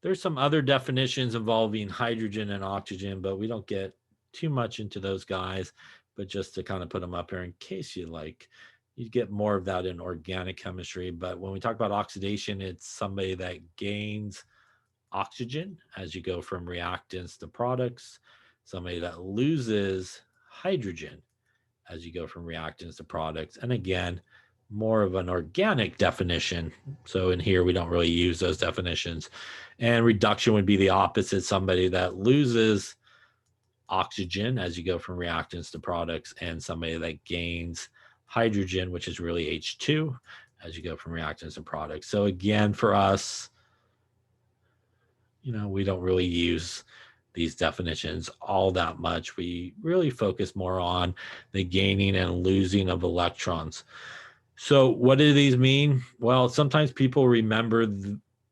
There's some other definitions involving hydrogen and oxygen, but we don't get too much into those guys. But just to kind of put them up here in case you like, you get more of that in organic chemistry. But when we talk about oxidation, it's somebody that gains oxygen as you go from reactants to products, somebody that loses hydrogen as you go from reactants to products. And again, more of an organic definition. So in here, we don't really use those definitions. And reduction would be the opposite: somebody that loses oxygen as you go from reactants to products, and somebody that gains hydrogen, which is really H2, as you go from reactants and products. So again, for us, we don't really use these definitions all that much. We really focus more on the gaining and losing of electrons. So what do these mean? Well, sometimes people remember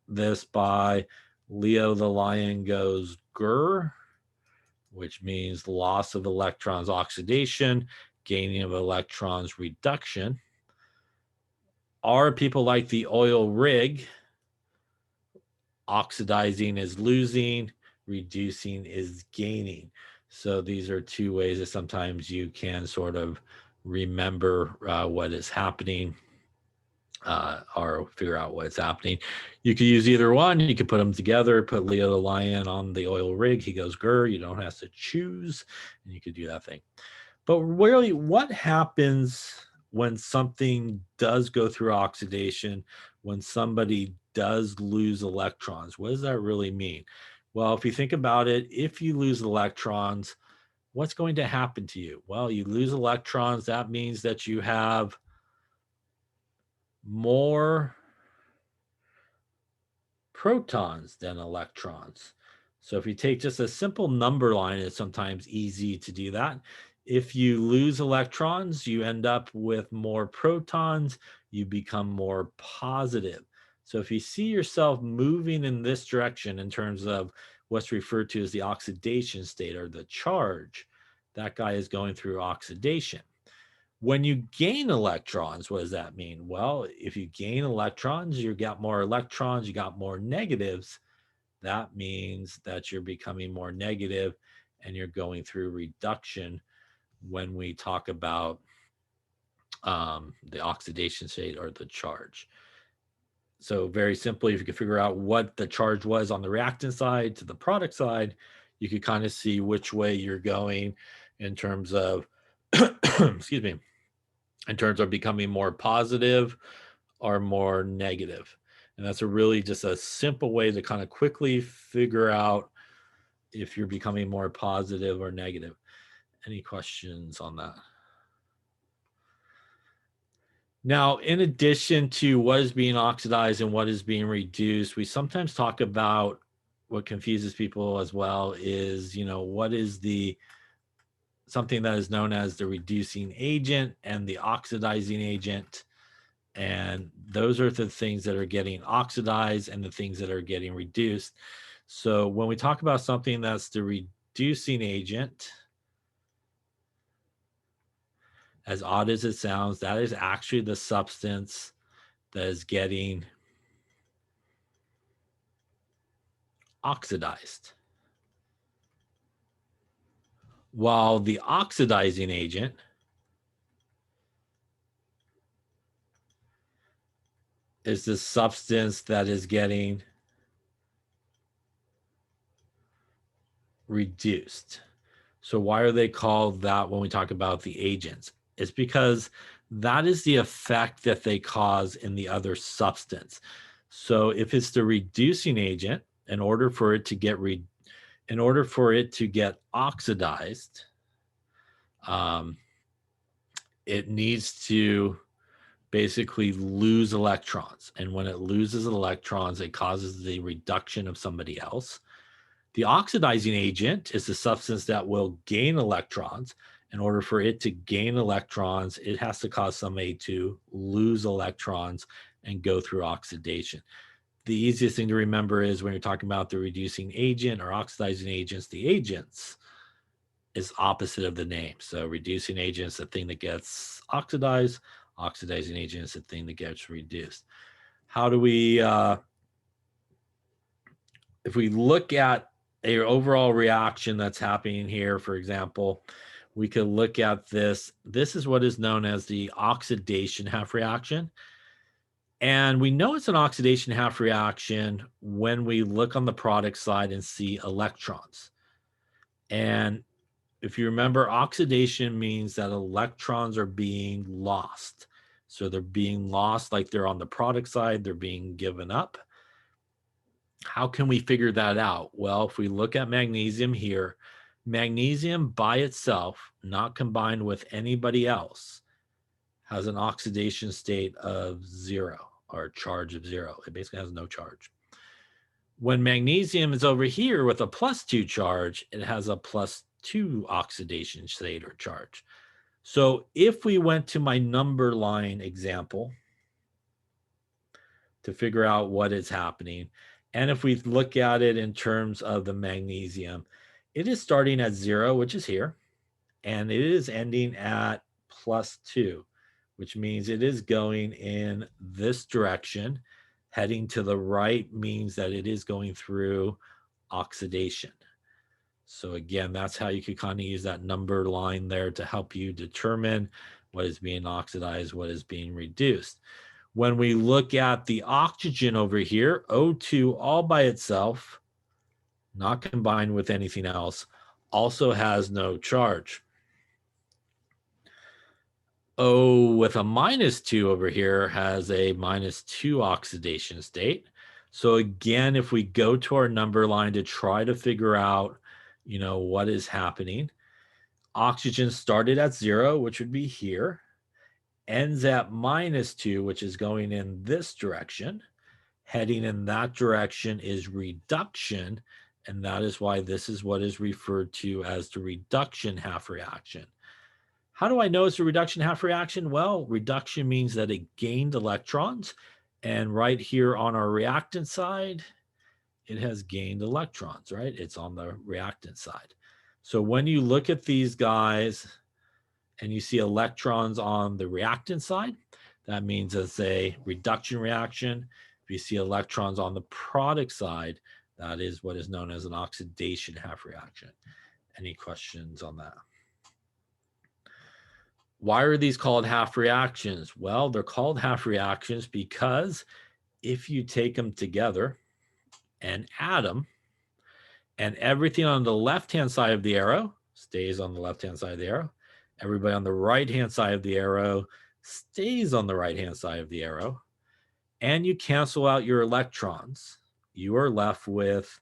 this by Leo the lion goes grr, which means loss of electrons oxidation, gaining of electrons reduction. Or people like the oil rig, oxidizing is losing, reducing is gaining. So these are two ways that sometimes you can sort of remember what is happening or figure out what's happening. You could use either one. You could put them together, put Leo the lion on the oil rig. He goes grr. You don't have to choose, and you could do that thing. But really, what happens when something does go through oxidation, when somebody does lose electrons? What does that really mean? Well, if you think about it, if you lose electrons, what's going to happen to you? Well, you lose electrons. That means that you have more protons than electrons. So if you take just a simple number line, it's sometimes easy to do that. If you lose electrons, you end up with more protons, you become more positive. So if you see yourself moving in this direction in terms of what's referred to as the oxidation state or the charge, that guy is going through oxidation. When you gain electrons, what does that mean? Well, if you gain electrons, you got more electrons, you got more negatives. That means that you're becoming more negative and you're going through reduction when we talk about the oxidation state or the charge. So very simply, if you can figure out what the charge was on the reactant side to the product side, you could kind of see which way you're going in terms of, excuse me, in terms of becoming more positive or more negative. And that's really just a simple way to kind of quickly figure out if you're becoming more positive or negative. Any questions on that? Now, in addition to what is being oxidized and what is being reduced, we sometimes talk about what confuses people as well is, what is something that is known as the reducing agent and the oxidizing agent. And those are the things that are getting oxidized and the things that are getting reduced. So when we talk about something that's the reducing agent, as odd as it sounds, that is actually the substance that is getting oxidized. While the oxidizing agent is the substance that is getting reduced. So why are they called that when we talk about the agents? It's because that is the effect that they cause in the other substance. So if it's the reducing agent, in order for it to get oxidized, it needs to basically lose electrons. And when it loses electrons, it causes the reduction of somebody else. The oxidizing agent is the substance that will gain electrons. In order for it to gain electrons, it has to cause somebody to lose electrons and go through oxidation. The easiest thing to remember is when you're talking about the reducing agent or oxidizing agents, the agents is opposite of the name. So reducing agent is the thing that gets oxidized. Oxidizing agent is the thing that gets reduced. How do we, if we look at a overall reaction that's happening here, for example, we could look at this. This is what is known as the oxidation half reaction. And we know it's an oxidation half reaction when we look on the product side and see electrons. And if you remember, oxidation means that electrons are being lost. So they're being lost like they're on the product side, they're being given up. How can we figure that out? Well, if we look at magnesium here, magnesium by itself, not combined with anybody else, has an oxidation state of 0 or a charge of 0. It basically has no charge. When magnesium is over here with a +2 charge, it has a +2 oxidation state or charge. So if we went to my number line example to figure out what is happening, and if we look at it in terms of the magnesium, it is starting at 0, which is here, and it is ending at +2, which means it is going in this direction. Heading to the right means that it is going through oxidation. So again, that's how you could kind of use that number line there to help you determine what is being oxidized, what is being reduced. When we look at the oxygen over here, O2 all by itself, not combined with anything else, also has no charge. O with a -2 over here has a -2 oxidation state. So again, if we go to our number line to try to figure out, what is happening, oxygen started at 0, which would be here, ends at -2, which is going in this direction. Heading in that direction is reduction, and that is why this is what is referred to as the reduction half reaction. How do I know it's a reduction half reaction? Well, reduction means that it gained electrons, and right here on our reactant side, it has gained electrons, right? It's on the reactant side. So when you look at these guys and you see electrons on the reactant side, that means it's a reduction reaction. If you see electrons on the product side, that is what is known as an oxidation half reaction. Any questions on that? Why are these called half reactions? Well, they're called half reactions because if you take them together and add them, and everything on the left-hand side of the arrow stays on the left-hand side of the arrow, everybody on the right-hand side of the arrow stays on the right-hand side of the arrow, and you cancel out your electrons, you are left with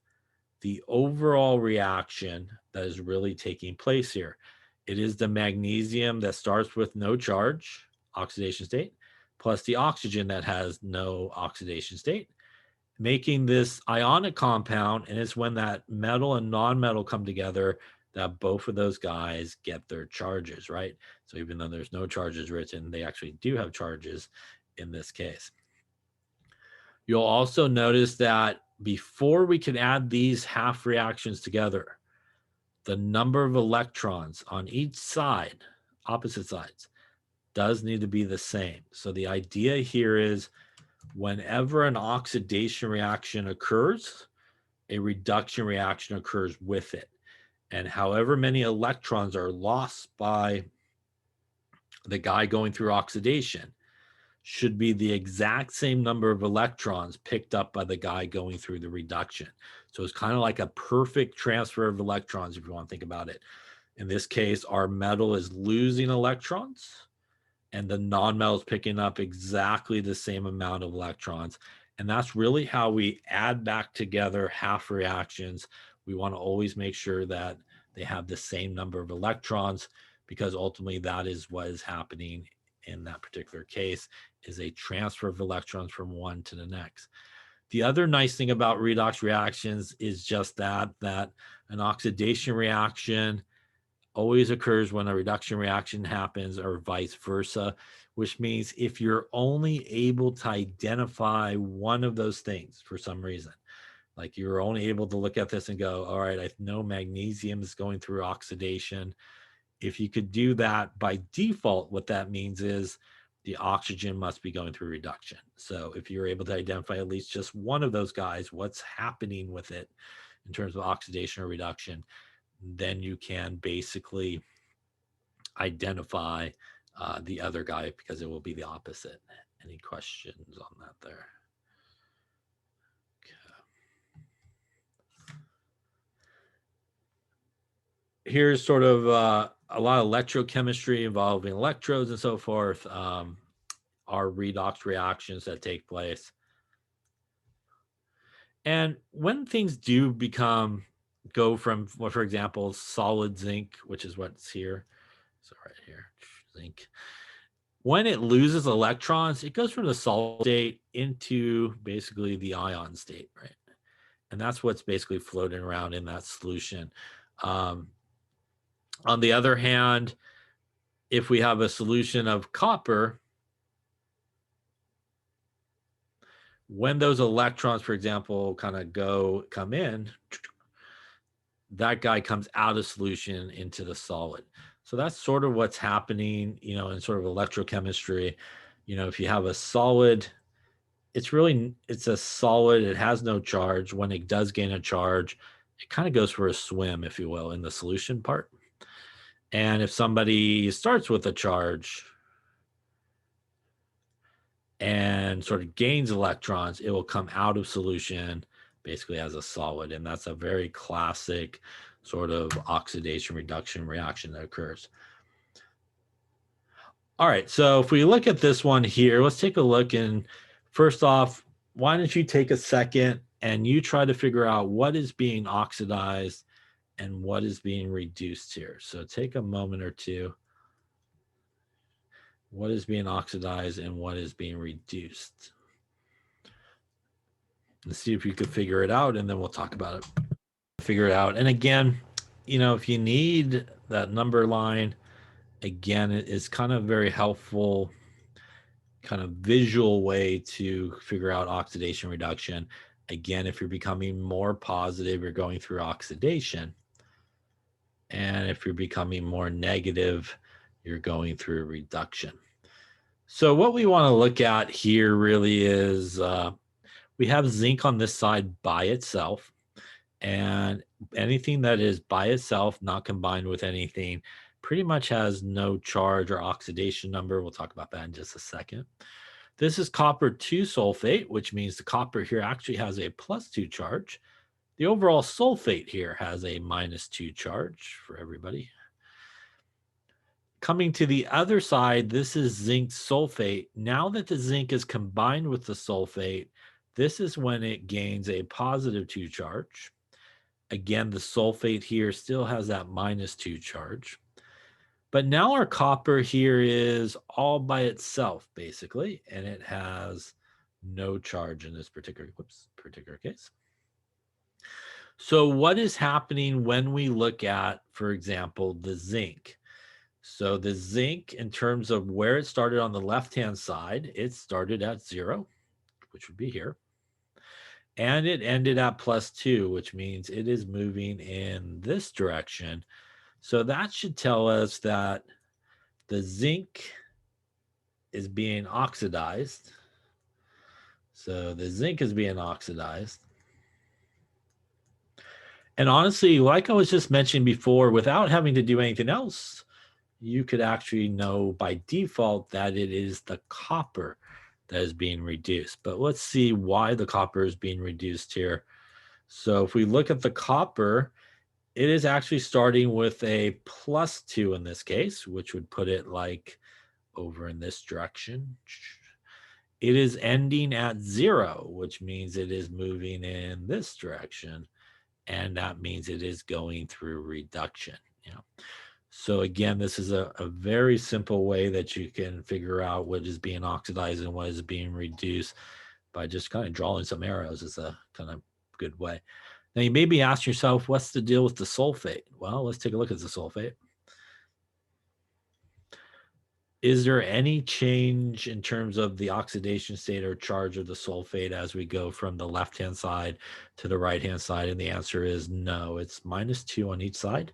the overall reaction that is really taking place here. It is the magnesium that starts with no charge, oxidation state, plus the oxygen that has no oxidation state, making this ionic compound. And it's when that metal and non-metal come together that both of those guys get their charges, right? So even though there's no charges written, they actually do have charges in this case. You'll also notice that before we can add these half reactions together, the number of electrons on each side, opposite sides, does need to be the same. So the idea here is whenever an oxidation reaction occurs, a reduction reaction occurs with it. And however many electrons are lost by the guy going through oxidation should be the exact same number of electrons picked up by the guy going through the reduction. So it's kind of like a perfect transfer of electrons, if you want to think about it. In this case, our metal is losing electrons, and the non-metal is picking up exactly the same amount of electrons. And that's really how we add back together half reactions. We want to always make sure that they have the same number of electrons, because ultimately that is what is happening in that particular case, is a transfer of electrons from one to the next. The other nice thing about redox reactions is just that an oxidation reaction always occurs when a reduction reaction happens, or vice versa, which means if you're only able to identify one of those things for some reason, like you're only able to look at this and go, all right, I know magnesium is going through oxidation. If you could do that by default, what that means is the oxygen must be going through reduction. So if you're able to identify at least just one of those guys, what's happening with it in terms of oxidation or reduction, then you can basically identify the other guy, because it will be the opposite. Any questions on that there? Okay. Here's sort of a lot of electrochemistry involving electrodes and so forth. Are redox reactions that take place. And when things do go from, well, for example, solid zinc, which is what's here. So right here, zinc. when it loses electrons, it goes from the solid state into basically the ion state, right? And that's what's basically floating around in that solution. On the other hand, if we have a solution of copper, when those electrons, for example, kind of come in, that guy comes out of solution into the solid. So that's sort of what's happening, you know, in sort of electrochemistry. You know, if you have a solid, it's a solid, it has no charge. When it does gain a charge, it kind of goes for a swim, if you will, in the solution part. And if somebody starts with a charge and sort of gains electrons, it will come out of solution basically as a solid. And that's a very classic sort of oxidation reduction reaction that occurs. All right, so if we look at this one here, let's take a look. And first off, why don't you take a second and you try to figure out what is being oxidized and what is being reduced here. So take a moment or two. What is being oxidized and what is being reduced? Let's see if you could figure it out, and then we'll talk about it. Figure it out. And again, you know, if you need that number line, again, it is kind of very helpful, kind of visual way to figure out oxidation reduction. Again, if you're becoming more positive, you're going through oxidation. And if you're becoming more negative, you're going through reduction. So what we want to look at here really is we have zinc on this side by itself, and anything that is by itself, not combined with anything, pretty much has no charge or oxidation number. We'll talk about that in just a second. This is copper 2 sulfate, which means the copper here actually has a +2 charge. The overall sulfate here has a -2 charge for everybody. Coming to the other side, this is zinc sulfate. Now that the zinc is combined with the sulfate, this is when it gains a +2 charge. Again, the sulfate here still has that -2 charge. But now our copper here is all by itself, basically, and it has no charge in this particular case. So what is happening when we look at, for example, the zinc? So the zinc, in terms of where it started on the left-hand side, it started at 0, which would be here. And it ended at +2, which means it is moving in this direction. So that should tell us that the zinc is being oxidized. So the zinc is being oxidized. And honestly, like I was just mentioning before, without having to do anything else, you could actually know by default that it is the copper that is being reduced. But let's see why the copper is being reduced here. So if we look at the copper, it is actually starting with a +2 in this case, which would put it like over in this direction. It is ending at 0, which means it is moving in this direction. And that means it is going through reduction. You know? So again, this is a very simple way that you can figure out what is being oxidized and what is being reduced by just kind of drawing some arrows. Is a kind of good way. Now you may be asking yourself, what's the deal with the sulfate? Well, let's take a look at the sulfate. Is there any change in terms of the oxidation state or charge of the sulfate as we go from the left-hand side to the right-hand side? And the answer is no. It's -2 on each side.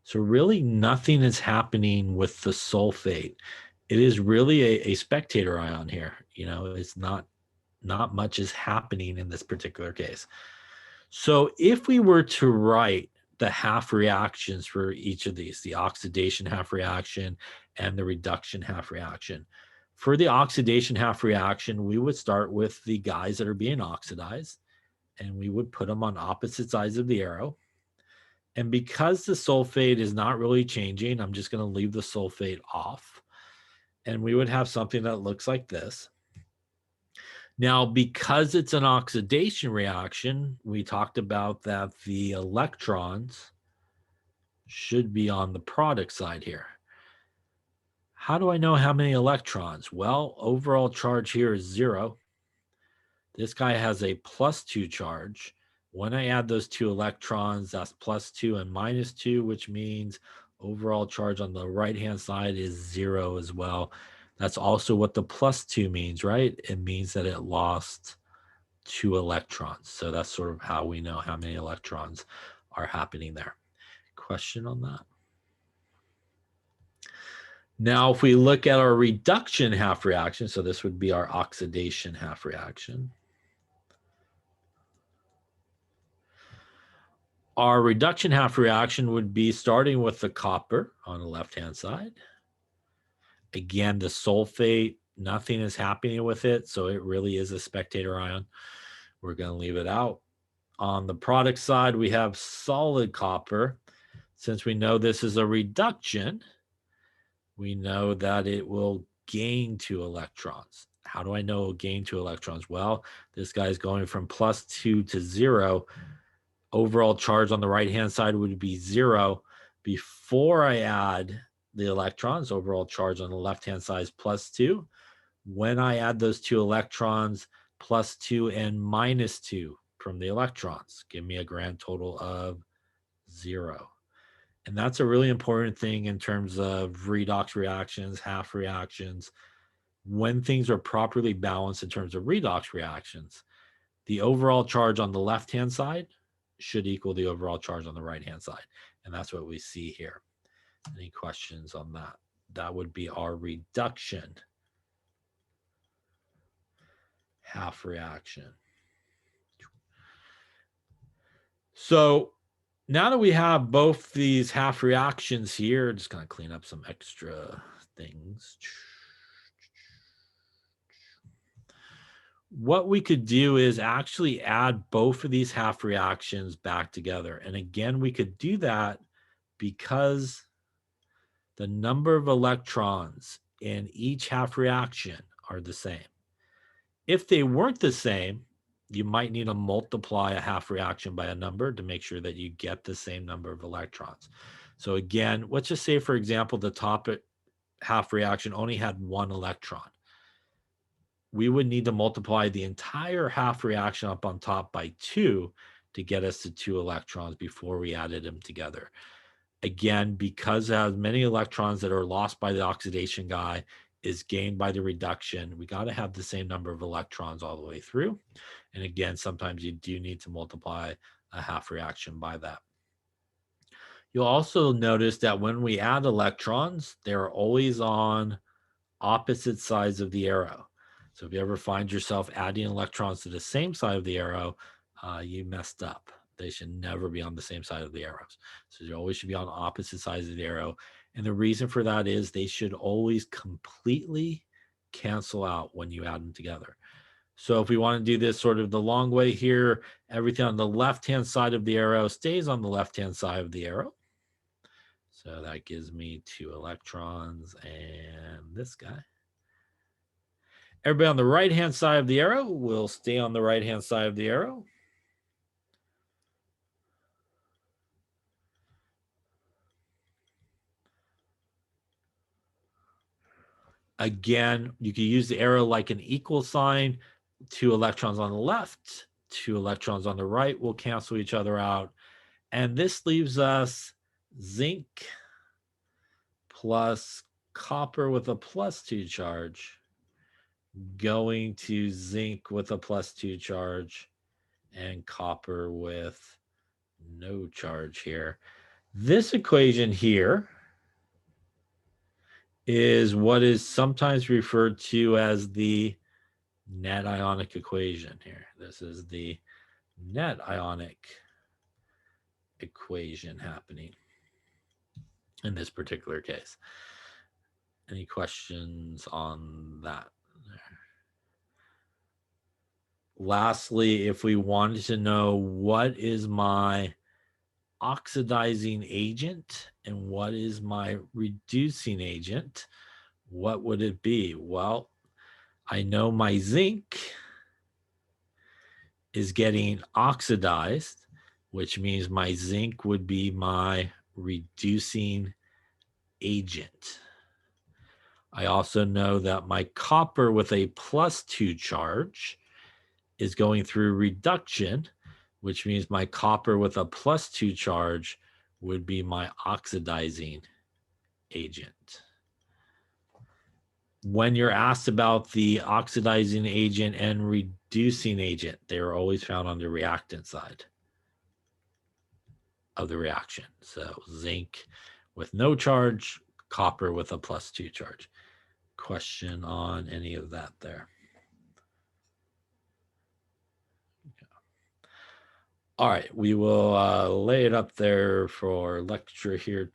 So really nothing is happening with the sulfate. It is really a spectator ion here. You know, it's not much is happening in this particular case. So if we were to write the half reactions for each of these, the oxidation half reaction and the reduction half reaction. For the oxidation half reaction, we would start with the guys that are being oxidized, and we would put them on opposite sides of the arrow. And because the sulfate is not really changing, I'm just going to leave the sulfate off. And we would have something that looks like this. Now, because it's an oxidation reaction, we talked about that the electrons should be on the product side here. How do I know how many electrons? Well, overall charge here is 0. This guy has a +2 charge. When I add those 2 electrons, that's +2 and -2, which means overall charge on the right-hand side is 0 as well. That's also what the +2 means, right? It means that it lost 2 electrons. So that's sort of how we know how many electrons are happening there. Question on that? Now, if we look at our reduction half reaction, so this would be our oxidation half reaction. Our reduction half reaction would be starting with the copper on the left-hand side. Again, the sulfate, nothing is happening with it, so it really is a spectator ion. We're going to leave it out. On the product side, we have solid copper. Since we know this is a reduction, we know that it will gain 2 electrons. How do I know it'll gain 2 electrons? Well, this guy's going from +2 to 0. Overall charge on the right-hand side would be 0. Before I add the electrons, overall charge on the left-hand side is +2. When I add those 2 electrons, +2 and -2 from the electrons, give me a grand total of 0. And that's a really important thing in terms of redox reactions, half reactions. When things are properly balanced in terms of redox reactions, the overall charge on the left-hand side should equal the overall charge on the right-hand side. And that's what we see here. Any questions on that? That would be our reduction half reaction. So now that we have both these half reactions here, just going to clean up some extra things. What we could do is actually add both of these half reactions back together. And again, we could do that because the number of electrons in each half reaction are the same. If they weren't the same, you might need to multiply a half reaction by a number to make sure that you get the same number of electrons. So again, let's just say, for example, the top half reaction only had 1 electron. We would need to multiply the entire half reaction up on top by 2 to get us to 2 electrons before we added them together. Again, because it has many electrons that are lost by the oxidation guy is gained by the reduction, we got to have the same number of electrons all the way through. And again, sometimes you do need to multiply a half reaction by that. You'll also notice that when we add electrons, they're always on opposite sides of the arrow. So if you ever find yourself adding electrons to the same side of the arrow, you messed up. They should never be on the same side of the arrows. So they always should be on opposite sides of the arrow. And the reason for that is they should always completely cancel out when you add them together. So if we want to do this sort of the long way here, everything on the left-hand side of the arrow stays on the left-hand side of the arrow. So that gives me 2 electrons and this guy. Everybody on the right-hand side of the arrow will stay on the right-hand side of the arrow. Again, you can use the arrow like an equal sign. 2 electrons on the left, 2 electrons on the right will cancel each other out. And this leaves us zinc plus copper with a +2 charge going to zinc with a +2 charge and copper with no charge here. This equation here is what is sometimes referred to as the net ionic equation here. This is the net ionic equation happening in this particular case. Any questions on that? Lastly, if we wanted to know what is my oxidizing agent and what is my reducing agent, what would it be? Well, I know my zinc is getting oxidized, which means my zinc would be my reducing agent. I also know that my copper with a +2 charge is going through reduction, which means my copper with a +2 charge would be my oxidizing agent. When you're asked about the oxidizing agent and reducing agent, they are always found on the reactant side of the reaction. So zinc with no charge, copper with a +2 charge. Question on any of that there? All right, we will lay it up there for lecture here